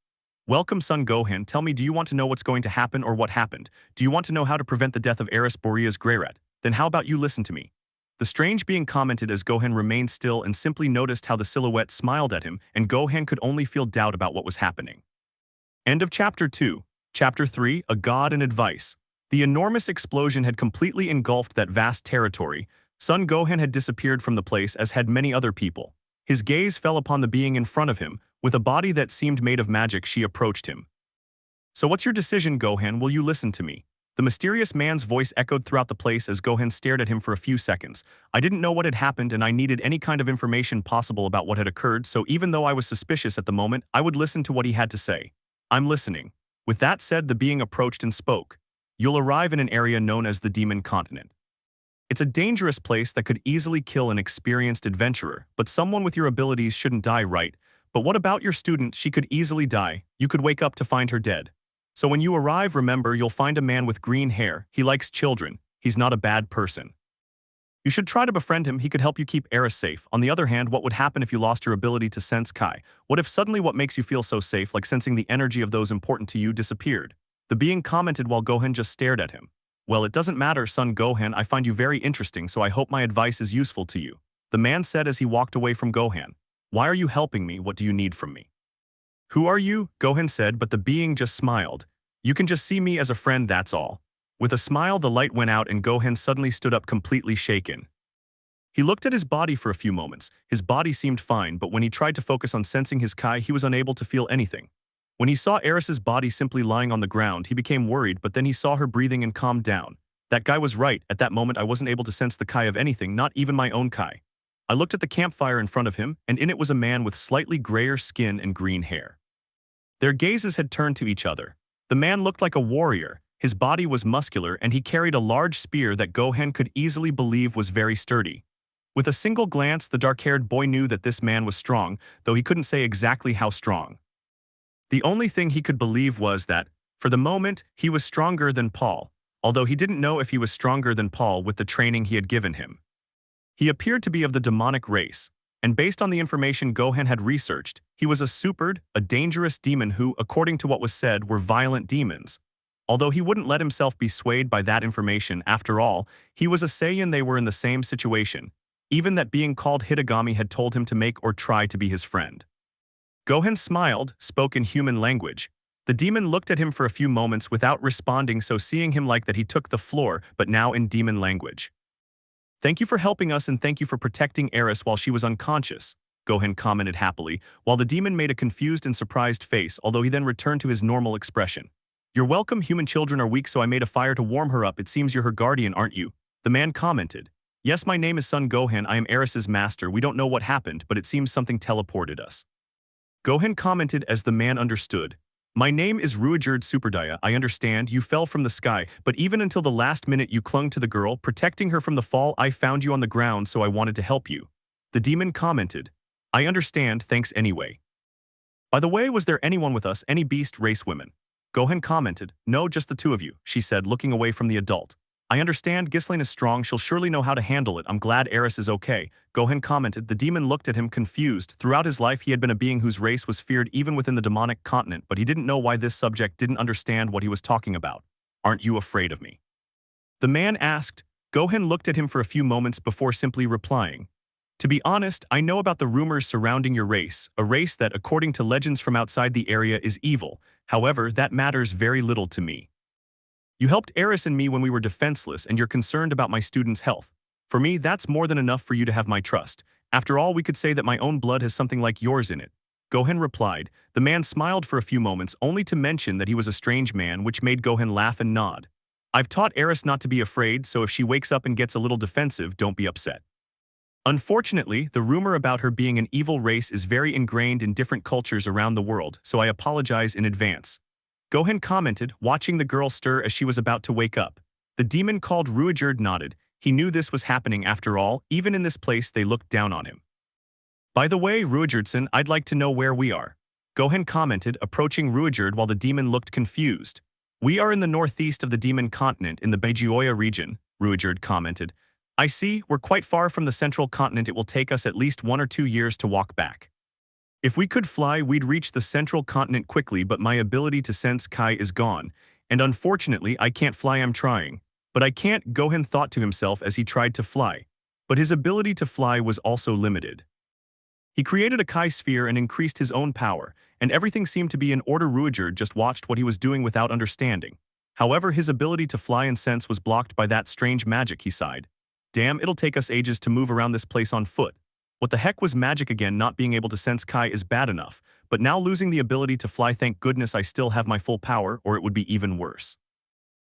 Welcome, son Gohan. Tell me, do you want to know what's going to happen or what happened? Do you want to know how to prevent the death of Eris Boreas Greyrat? Then how about you listen to me? The strange being commented as Gohan remained still and simply noticed how the silhouette smiled at him, and Gohan could only feel doubt about what was happening. End of Chapter 2. Chapter 3, A God and Advice. The enormous explosion had completely engulfed that vast territory. Son Gohan had disappeared from the place as had many other people. His gaze fell upon the being in front of him. With a body that seemed made of magic, she approached him. So what's your decision, Gohan? Will you listen to me? The mysterious man's voice echoed throughout the place as Gohan stared at him for a few seconds. I didn't know what had happened and I needed any kind of information possible about what had occurred, so even though I was suspicious at the moment, I would listen to what he had to say. I'm listening. With that said, the being approached and spoke. You'll arrive in an area known as the Demon Continent. It's a dangerous place that could easily kill an experienced adventurer, but someone with your abilities shouldn't die, right? But what about your student? She could easily die. You could wake up to find her dead. So when you arrive, remember, you'll find a man with green hair. He likes children. He's not a bad person. You should try to befriend him. He could help you keep Eris safe. On the other hand, what would happen if you lost your ability to sense Kai? What if suddenly what makes you feel so safe, like sensing the energy of those important to you, disappeared? The being commented while Gohan just stared at him. Well, it doesn't matter, son Gohan. I find you very interesting, so I hope my advice is useful to you. The man said as he walked away from Gohan. Why are you helping me? What do you need from me? Who are you? Gohan said, but the being just smiled. You can just see me as a friend, that's all. With a smile, the light went out and Gohan suddenly stood up completely shaken. He looked at his body for a few moments. His body seemed fine, but when he tried to focus on sensing his Kai, he was unable to feel anything. When he saw Eris's body simply lying on the ground, he became worried, but then he saw her breathing and calmed down. That guy was right. At that moment, I wasn't able to sense the Kai of anything, not even my own Kai. I looked at the campfire in front of him, and in it was a man with slightly grayer skin and green hair. Their gazes had turned to each other. The man looked like a warrior. His body was muscular, and he carried a large spear that Gohan could easily believe was very sturdy. With a single glance, the dark-haired boy knew that this man was strong, though he couldn't say exactly how strong. The only thing he could believe was that, for the moment, he was stronger than Paul, although he didn't know if he was stronger than Paul with the training he had given him. He appeared to be of the demonic race, and based on the information Gohan had researched, he was a supered, a dangerous demon who, according to what was said, were violent demons. Although he wouldn't let himself be swayed by that information, after all, he was a Saiyan. They were in the same situation. Even that being called Hitagami had told him to make or try to be his friend. Gohan smiled, spoke in human language. The demon looked at him for a few moments without responding, so seeing him like that he took the floor, but now in demon language. Thank you for helping us and thank you for protecting Eris while she was unconscious, Gohan commented happily, while the demon made a confused and surprised face, although he then returned to his normal expression. You're welcome. Human children are weak, so I made a fire to warm her up. It seems you're her guardian, aren't you? The man commented. Yes, my name is Son Gohan. I am Eris's master. We don't know what happened, but it seems something teleported us. Gohan commented as the man understood. My name is Ruijerd Superdaya. I understand you fell from the sky, but even until the last minute you clung to the girl, protecting her from the fall. I found you on the ground, so I wanted to help you. The demon commented. I understand, thanks anyway. By the way, was there anyone with us, any beast race women? Gohan commented. No, just the two of you, she said, looking away from the adult. I understand Ghislaine is strong, she'll surely know how to handle it. I'm glad Eris is okay. Gohan commented. The demon looked at him confused. Throughout his life he had been a being whose race was feared even within the demonic continent, but he didn't know why this subject didn't understand what he was talking about. Aren't you afraid of me? The man asked. Gohan looked at him for a few moments before simply replying. To be honest, I know about the rumors surrounding your race, a race that, according to legends from outside the area, is evil. However, that matters very little to me. You helped Eris and me when we were defenseless, and you're concerned about my students' health. For me, that's more than enough for you to have my trust. After all, we could say that my own blood has something like yours in it. Gohan replied. The man smiled for a few moments, only to mention that he was a strange man, which made Gohan laugh and nod. I've taught Eris not to be afraid, so if she wakes up and gets a little defensive, don't be upset. Unfortunately, the rumor about her being an evil race is very ingrained in different cultures around the world, so I apologize in advance. Gohan commented, watching the girl stir as she was about to wake up. The demon called Ruijerd nodded. He knew this was happening after all. Even in this place they looked down on him. By the way, Ruijerdson, I'd like to know where we are. Gohan commented, approaching Ruijerd while the demon looked confused. We are in the northeast of the demon continent in the Beijuoya region, Ruijerd commented. I see, we're quite far from the central continent. It will take us at least 1 or 2 years to walk back. If we could fly, we'd reach the central continent quickly, but my ability to sense Kai is gone, and unfortunately I can't fly. I'm trying. But I can't, Gohan thought to himself as he tried to fly. But his ability to fly was also limited. He created a Kai sphere and increased his own power, and everything seemed to be in order. Ruijerd just watched what he was doing without understanding. However, his ability to fly and sense was blocked by that strange magic, he sighed. Damn, it'll take us ages to move around this place on foot. What the heck was magic again? Not being able to sense Kai is bad enough, but now losing the ability to fly, thank goodness I still have my full power, or it would be even worse.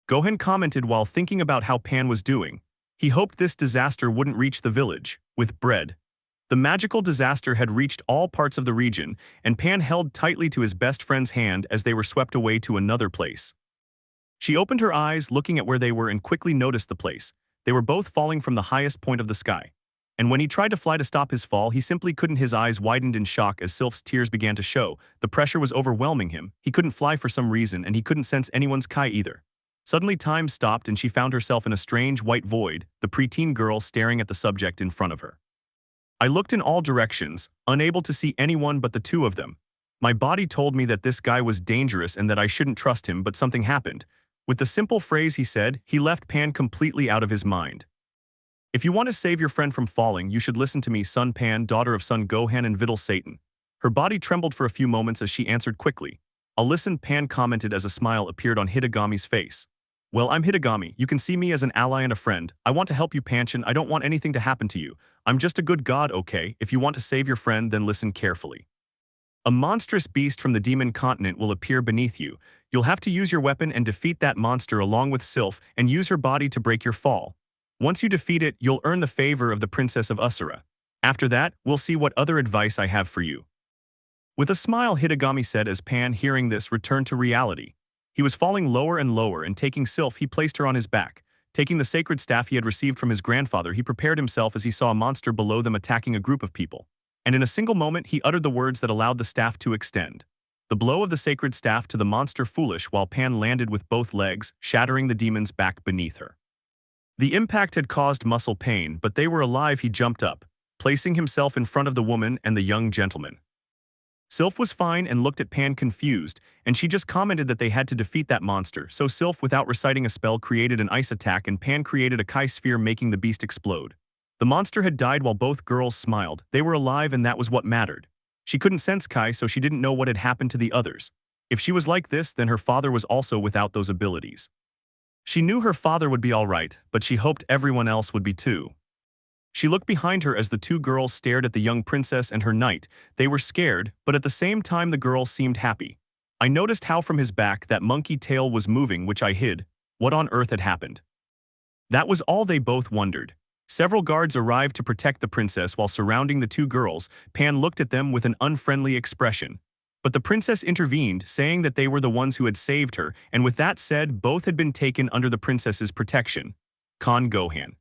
Gohan commented while thinking about how Pan was doing. He hoped this disaster wouldn't reach the village, with bread. The magical disaster had reached all parts of the region, and Pan held tightly to his best friend's hand as they were swept away to another place. She opened her eyes, looking at where they were, and quickly noticed the place. They were both falling from the highest point of the sky. And when he tried to fly to stop his fall, he simply couldn't. His eyes widened in shock as Sylph's tears began to show. The pressure was overwhelming him. He couldn't fly for some reason, and he couldn't sense anyone's Kai either. Suddenly time stopped and she found herself in a strange white void, the preteen girl staring at the subject in front of her. I looked in all directions, unable to see anyone but the two of them. My body told me that this guy was dangerous and that I shouldn't trust him, but something happened. With the simple phrase he said, he left Pan completely out of his mind. If you want to save your friend from falling, you should listen to me, Sun Pan, daughter of Sun Gohan and Videl Satan. Her body trembled for a few moments as she answered quickly. I'll listen, Pan commented as a smile appeared on Hitagami's face. Well, I'm Hitagami. You can see me as an ally and a friend. I want to help you, Panchin. I don't want anything to happen to you. I'm just a good god, okay? If you want to save your friend, then listen carefully. A monstrous beast from the demon continent will appear beneath you. You'll have to use your weapon and defeat that monster along with Sylph and use her body to break your fall. Once you defeat it, you'll earn the favor of the Princess of Usura. After that, we'll see what other advice I have for you. With a smile, Hitagami said as Pan, hearing this, returned to reality. He was falling lower and lower, and taking Sylph, he placed her on his back. Taking the sacred staff he had received from his grandfather, he prepared himself as he saw a monster below them attacking a group of people. And in a single moment, he uttered the words that allowed the staff to extend. The blow of the sacred staff to the monster foolish while Pan landed with both legs, shattering the demon's back beneath her. The impact had caused muscle pain, but they were alive. He jumped up, placing himself in front of the woman and the young gentleman. Sylph was fine and looked at Pan confused, and she just commented that they had to defeat that monster, so Sylph, without reciting a spell, created an ice attack and Pan created a Kai sphere, making the beast explode. The monster had died while both girls smiled. They were alive and that was what mattered. She couldn't sense Kai, so she didn't know what had happened to the others. If she was like this, then her father was also without those abilities. She knew her father would be all right, but she hoped everyone else would be too. She looked behind her as the two girls stared at the young princess and her knight. They were scared, but at the same time the girl seemed happy. I noticed how from his back that monkey tail was moving, which I hid. What on earth had happened? That was all they both wondered. Several guards arrived to protect the princess while surrounding the two girls. Pan looked at them with an unfriendly expression. But the princess intervened, saying that they were the ones who had saved her, and with that said, both had been taken under the princess's protection. Gohan.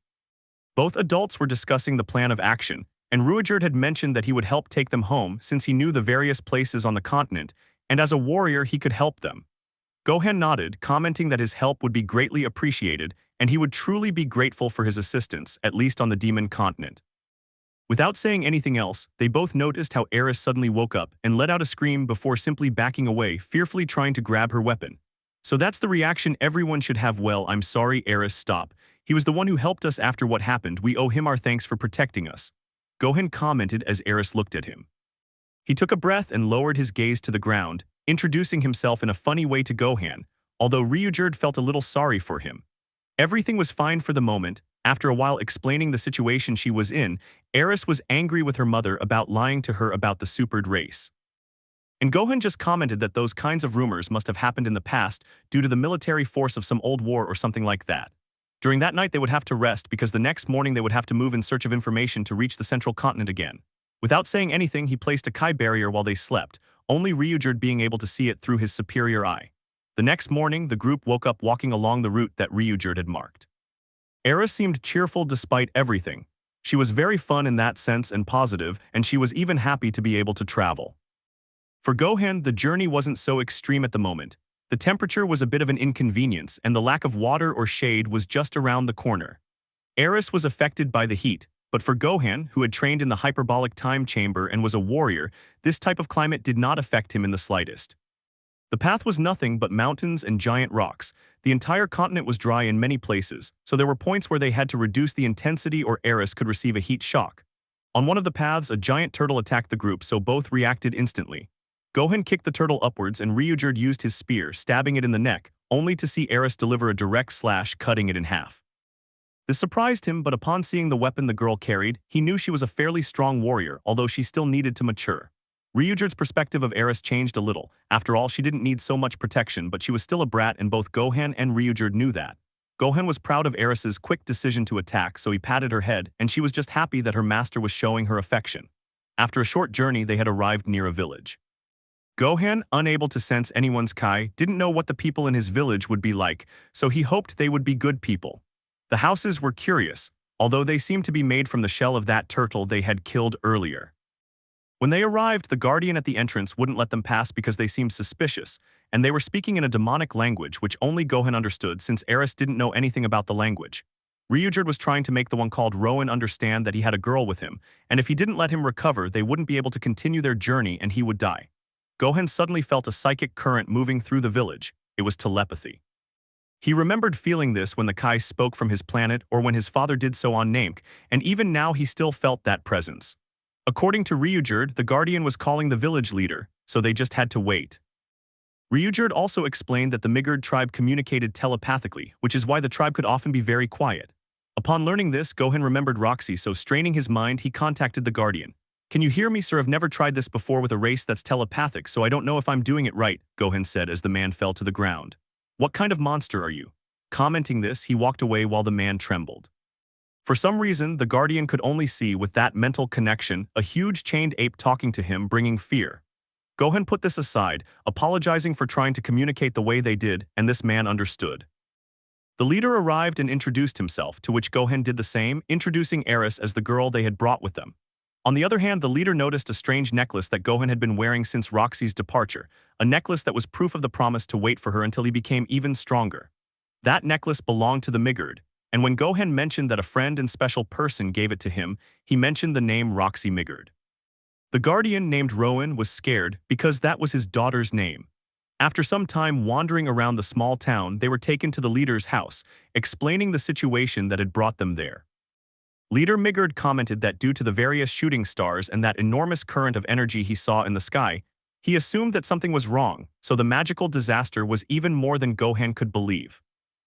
Both adults were discussing the plan of action, and Ruijerd had mentioned that he would help take them home since he knew the various places on the continent, and as a warrior he could help them. Gohan nodded, commenting that his help would be greatly appreciated, and he would truly be grateful for his assistance, at least on the demon continent. Without saying anything else, they both noticed how Eris suddenly woke up and let out a scream before simply backing away, fearfully trying to grab her weapon. So that's the reaction everyone should have. Well, I'm sorry, Eris, stop. He was the one who helped us after what happened. We owe him our thanks for protecting us. Gohan commented as Eris looked at him. He took a breath and lowered his gaze to the ground, introducing himself in a funny way to Gohan, although Ruijerd felt a little sorry for him. Everything was fine for the moment. After a while explaining the situation she was in, Eris was angry with her mother about lying to her about the supered race. And Gohan just commented that those kinds of rumors must have happened in the past due to the military force of some old war or something like that. During that night they would have to rest because the next morning they would have to move in search of information to reach the central continent again. Without saying anything, he placed a Kai barrier while they slept, only Ruijerd being able to see it through his superior eye. The next morning, the group woke up walking along the route that Ruijerd had marked. Eris seemed cheerful despite everything. She was very fun in that sense and positive, and she was even happy to be able to travel. For Gohan, the journey wasn't so extreme at the moment. The temperature was a bit of an inconvenience, and the lack of water or shade was just around the corner. Eris was affected by the heat, but for Gohan, who had trained in the hyperbolic time chamber and was a warrior, this type of climate did not affect him in the slightest. The path was nothing but mountains and giant rocks. The entire continent was dry in many places, so there were points where they had to reduce the intensity or Eris could receive a heat shock. On one of the paths, a giant turtle attacked the group, so both reacted instantly. Gohan kicked the turtle upwards and Ruijerd used his spear, stabbing it in the neck, only to see Eris deliver a direct slash, cutting it in half. This surprised him, but upon seeing the weapon the girl carried, he knew she was a fairly strong warrior, although she still needed to mature. Ruijerd's perspective of Eris changed a little. After all, she didn't need so much protection, but she was still a brat, and both Gohan and Ruijerd knew that. Gohan was proud of Eris's quick decision to attack, so he patted her head, and she was just happy that her master was showing her affection. After a short journey, they had arrived near a village. Gohan, unable to sense anyone's Kai, didn't know what the people in his village would be like, so he hoped they would be good people. The houses were curious, although they seemed to be made from the shell of that turtle they had killed earlier. When they arrived, the guardian at the entrance wouldn't let them pass because they seemed suspicious, and they were speaking in a demonic language which only Gohan understood since Eris didn't know anything about the language. Ruijerd was trying to make the one called Rowan understand that he had a girl with him, and if he didn't let him recover, they wouldn't be able to continue their journey and he would die. Gohan suddenly felt a psychic current moving through the village. It was telepathy. He remembered feeling this when the Kai spoke from his planet or when his father did so on Namek, and even now he still felt that presence. According to Ruijerd, the guardian was calling the village leader, so they just had to wait. Ruijerd also explained that the Migurd tribe communicated telepathically, which is why the tribe could often be very quiet. Upon learning this, Gohan remembered Roxy, so straining his mind, he contacted the guardian. "Can you hear me, sir? I've never tried this before with a race that's telepathic, so I don't know if I'm doing it right," Gohan said as the man fell to the ground. "What kind of monster are you?" Commenting this, he walked away while the man trembled. For some reason, the guardian could only see with that mental connection a huge chained ape talking to him, bringing fear. Gohan put this aside, apologizing for trying to communicate the way they did, and this man understood. The leader arrived and introduced himself, to which Gohan did the same, introducing Eris as the girl they had brought with them. On the other hand, the leader noticed a strange necklace that Gohan had been wearing since Roxy's departure, a necklace that was proof of the promise to wait for her until he became even stronger. That necklace belonged to the Migurd, and when Gohan mentioned that a friend and special person gave it to him, he mentioned the name Roxy Migurd. The guardian named Rowan was scared because that was his daughter's name. After some time wandering around the small town, they were taken to the leader's house, explaining the situation that had brought them there. Leader Migurd commented that due to the various shooting stars and that enormous current of energy he saw in the sky, he assumed that something was wrong, so the magical disaster was even more than Gohan could believe.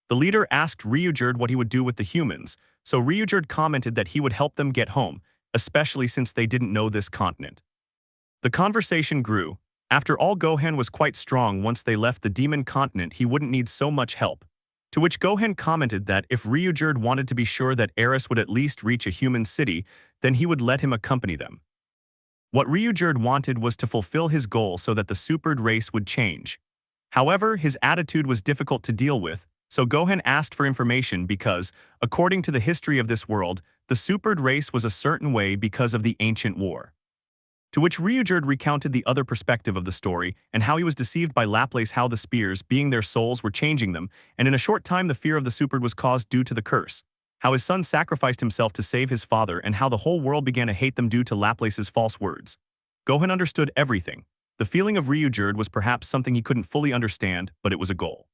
The leader asked Ruijerd what he would do with the humans, so Ruijerd commented that he would help them get home, especially since they didn't know this continent. The conversation grew. After all, Gohan was quite strong. Once they left the demon continent, he wouldn't need so much help. To which Gohan commented that if Ruijerd wanted to be sure that Eris would at least reach a human city, then he would let him accompany them. What Ryujerd wanted was to fulfill his goal so that the supered race would change. However, his attitude was difficult to deal with, so Gohan asked for information because, according to the history of this world, the supered race was a certain way because of the ancient war. To which Ryujerd recounted the other perspective of the story and how he was deceived by Laplace, how the spears, being their souls, were changing them, and in a short time the fear of the supered was caused due to the curse. How his son sacrificed himself to save his father and how the whole world began to hate them due to Laplace's false words. Gohan understood everything. The feeling of Ryujerd was perhaps something he couldn't fully understand, but it was a goal.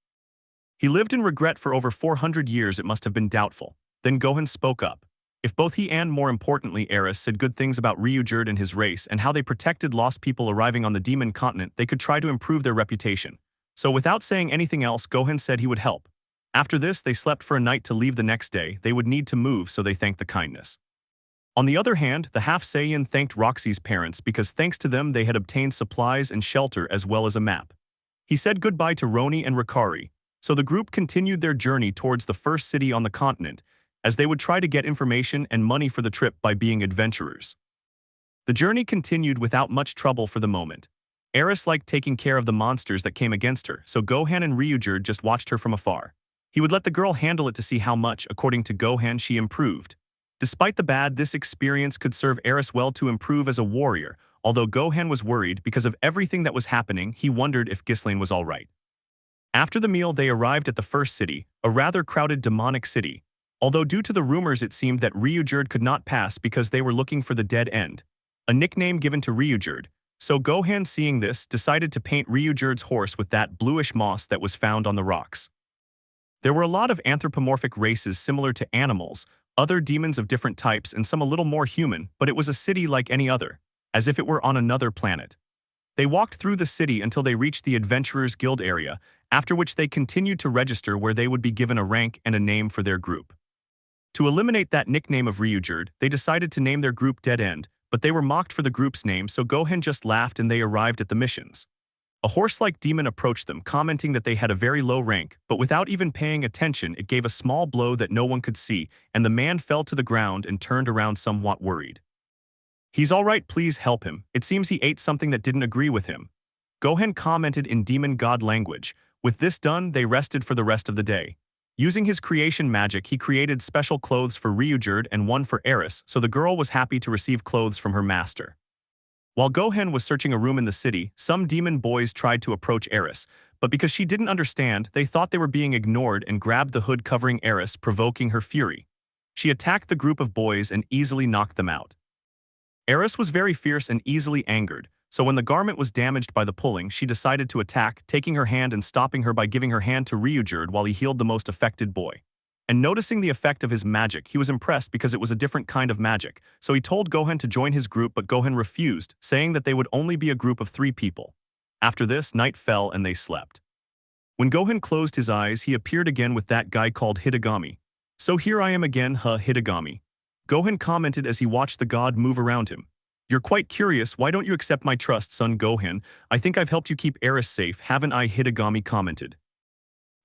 He lived in regret for over 400 years. It must have been doubtful. Then Gohan spoke up. If both he and, more importantly, Eris said good things about Ryujerd and his race and how they protected lost people arriving on the demon continent, they could try to improve their reputation. So without saying anything else, Gohan said he would help. After this, they slept for a night to leave the next day. They would need to move, so they thanked the kindness. On the other hand, the Half-Saiyan thanked Roxy's parents because thanks to them they had obtained supplies and shelter as well as a map. He said goodbye to Roni and Rikari, so the group continued their journey towards the first city on the continent, as they would try to get information and money for the trip by being adventurers. The journey continued without much trouble for the moment. Eris liked taking care of the monsters that came against her, so Gohan and Ryujerd just watched her from afar. He would let the girl handle it to see how much, according to Gohan, she improved. Despite the bad, this experience could serve Eris well to improve as a warrior, although Gohan was worried because of everything that was happening. He wondered if Ghislaine was alright. After the meal, they arrived at the first city, a rather crowded demonic city. Although due to the rumors it seemed that Ryujerd could not pass because they were looking for the dead end, a nickname given to Ryujerd. So Gohan, seeing this, decided to paint Ryujerd's horse with that bluish moss that was found on the rocks. There were a lot of anthropomorphic races similar to animals, other demons of different types and some a little more human, but it was a city like any other, as if it were on another planet. They walked through the city until they reached the Adventurers Guild area, after which they continued to register where they would be given a rank and a name for their group. To eliminate that nickname of Ryujerd, they decided to name their group Dead End, but they were mocked for the group's name, so Gohan just laughed and they arrived at the missions. A horse-like demon approached them, commenting that they had a very low rank, but without even paying attention, it gave a small blow that no one could see, and the man fell to the ground and turned around somewhat worried. "He's alright, please help him. It seems he ate something that didn't agree with him." Gohan commented in demon god language. With this done, they rested for the rest of the day. Using his creation magic, he created special clothes for Ryujerd and one for Eris, so the girl was happy to receive clothes from her master. While Gohan was searching a room in the city, some demon boys tried to approach Eris, but because she didn't understand, they thought they were being ignored and grabbed the hood covering Eris, provoking her fury. She attacked the group of boys and easily knocked them out. Eris was very fierce and easily angered, so when the garment was damaged by the pulling, she decided to attack, taking her hand and stopping her by giving her hand to Ryujerd while he healed the most affected boy. And noticing the effect of his magic, he was impressed because it was a different kind of magic, so he told Gohan to join his group, but Gohan refused, saying that they would only be a group of 3 people. After this, night fell and they slept. When Gohan closed his eyes, he appeared again with that guy called Hitagami. "So here I am again, Hitagami." Gohan commented as he watched the god move around him. "You're quite curious, why don't you accept my trust, son Gohan? I think I've helped you keep Eris safe, haven't I?" Hitagami commented.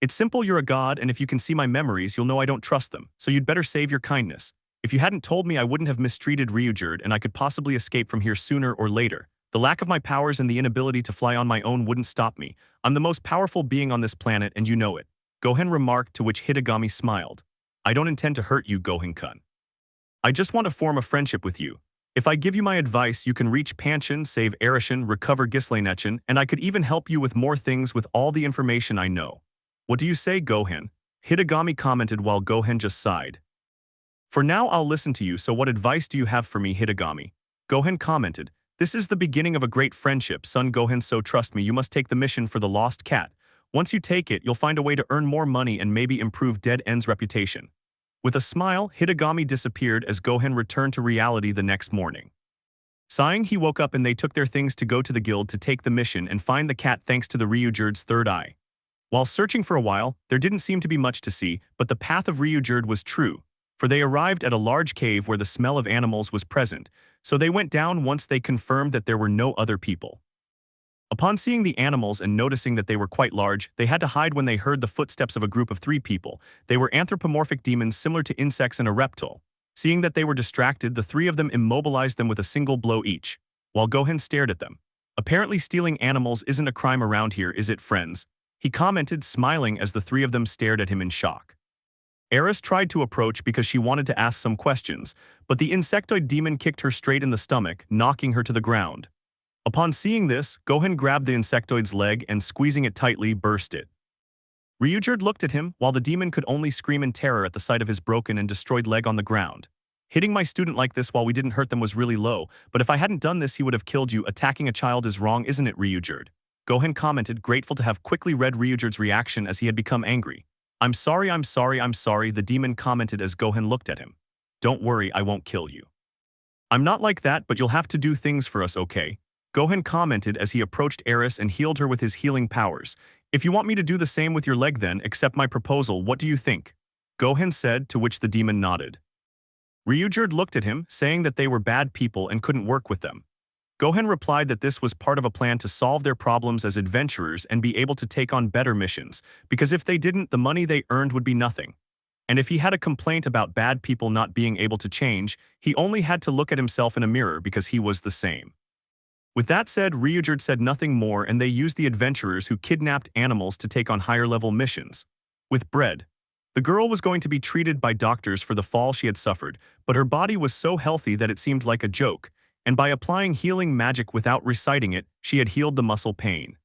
"It's simple, you're a god, and if you can see my memories, you'll know I don't trust them, so you'd better save your kindness. If you hadn't told me, I wouldn't have mistreated Ryujerd, and I could possibly escape from here sooner or later. The lack of my powers and the inability to fly on my own wouldn't stop me. I'm the most powerful being on this planet, and you know it," Gohan remarked, to which Hitagami smiled. "I don't intend to hurt you, Gohan-kun. I just want to form a friendship with you. If I give you my advice, you can reach Panchen, save Erishin, recover Ghislaine, and I could even help you with more things with all the information I know. What do you say, Gohan?" Hitagami commented while Gohan just sighed. "For now, I'll listen to you, so what advice do you have for me, Hitagami?" Gohan commented. "This is the beginning of a great friendship, son Gohan, so trust me, you must take the mission for the lost cat. Once you take it, you'll find a way to earn more money and maybe improve Dead End's reputation." With a smile, Hitagami disappeared as Gohan returned to reality the next morning. Sighing, he woke up and they took their things to go to the guild to take the mission and find the cat thanks to the Ryujerd's third eye. While searching for a while, there didn't seem to be much to see, but the path of Ryujerd was true, for they arrived at a large cave where the smell of animals was present, so they went down once they confirmed that there were no other people. Upon seeing the animals and noticing that they were quite large, they had to hide when they heard the footsteps of a group of 3 people. They were anthropomorphic demons similar to insects and a reptile. Seeing that they were distracted, the 3 of them immobilized them with a single blow each. while Gohan stared at them. Apparently stealing animals isn't a crime around here, is it, friends? He commented, smiling as the three of them stared at him in shock. Eris tried to approach because she wanted to ask some questions, but the insectoid demon kicked her straight in the stomach, knocking her to the ground. Upon seeing this, Gohan grabbed the insectoid's leg and, squeezing it tightly, burst it. Ryujerd looked at him, while the demon could only scream in terror at the sight of his broken and destroyed leg on the ground. Hitting my student like this while we didn't hurt them was really low, but if I hadn't done this he would have killed you. Attacking a child is wrong, isn't it, Ryujerd? Gohan commented, grateful to have quickly read Ryujerd's reaction as he had become angry. I'm sorry, the demon commented as Gohan looked at him. Don't worry, I won't kill you. I'm not like that, but you'll have to do things for us, okay? Gohan commented as he approached Eris and healed her with his healing powers. If you want me to do the same with your leg then, accept my proposal, what do you think? Gohan said, to which the demon nodded. Ryujerd looked at him, saying that they were bad people and couldn't work with them. Gohan replied that this was part of a plan to solve their problems as adventurers and be able to take on better missions, because if they didn't, the money they earned would be nothing. And if he had a complaint about bad people not being able to change, he only had to look at himself in a mirror because he was the same. With that said, Ryujerd said nothing more, and they used the adventurers who kidnapped animals to take on higher-level missions. With bread. The girl was going to be treated by doctors for the fall she had suffered, but her body was so healthy that it seemed like a joke, and by applying healing magic without reciting it, she had healed the muscle pain.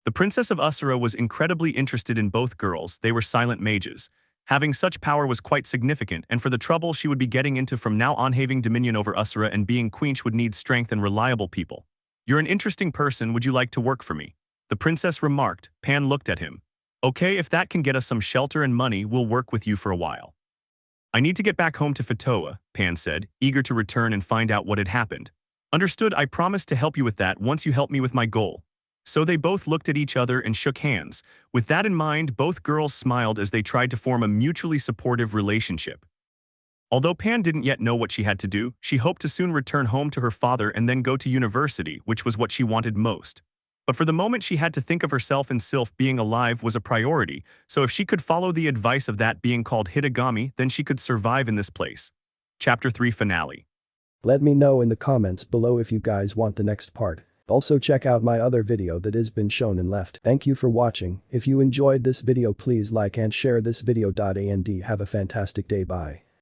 The Princess of Asura was incredibly interested in both girls. They were silent mages. Having such power was quite significant, and for the trouble she would be getting into from now on, having dominion over Asura and being queen would need strength and reliable people. You're an interesting person, would you like to work for me? The princess remarked. Pan looked at him. Okay, if that can get us some shelter and money, we'll work with you for a while. I need to get back home to Fatoa, Pan said, eager to return and find out what had happened. Understood, I promise to help you with that once you help me with my goal. So they both looked at each other and shook hands. With that in mind, both girls smiled as they tried to form a mutually supportive relationship. Although Pan didn't yet know what she had to do, she hoped to soon return home to her father and then go to university, which was what she wanted most. But for the moment she had to think of herself, and Sylph being alive was a priority, so if she could follow the advice of that being called Hitagami, then she could survive in this place. Chapter 3 Finale. Let me know in the comments below if you guys want the next part. Also check out my other video that has been shown and left. Thank you for watching. If you enjoyed this video, please like and share this video. And have a fantastic day. Bye.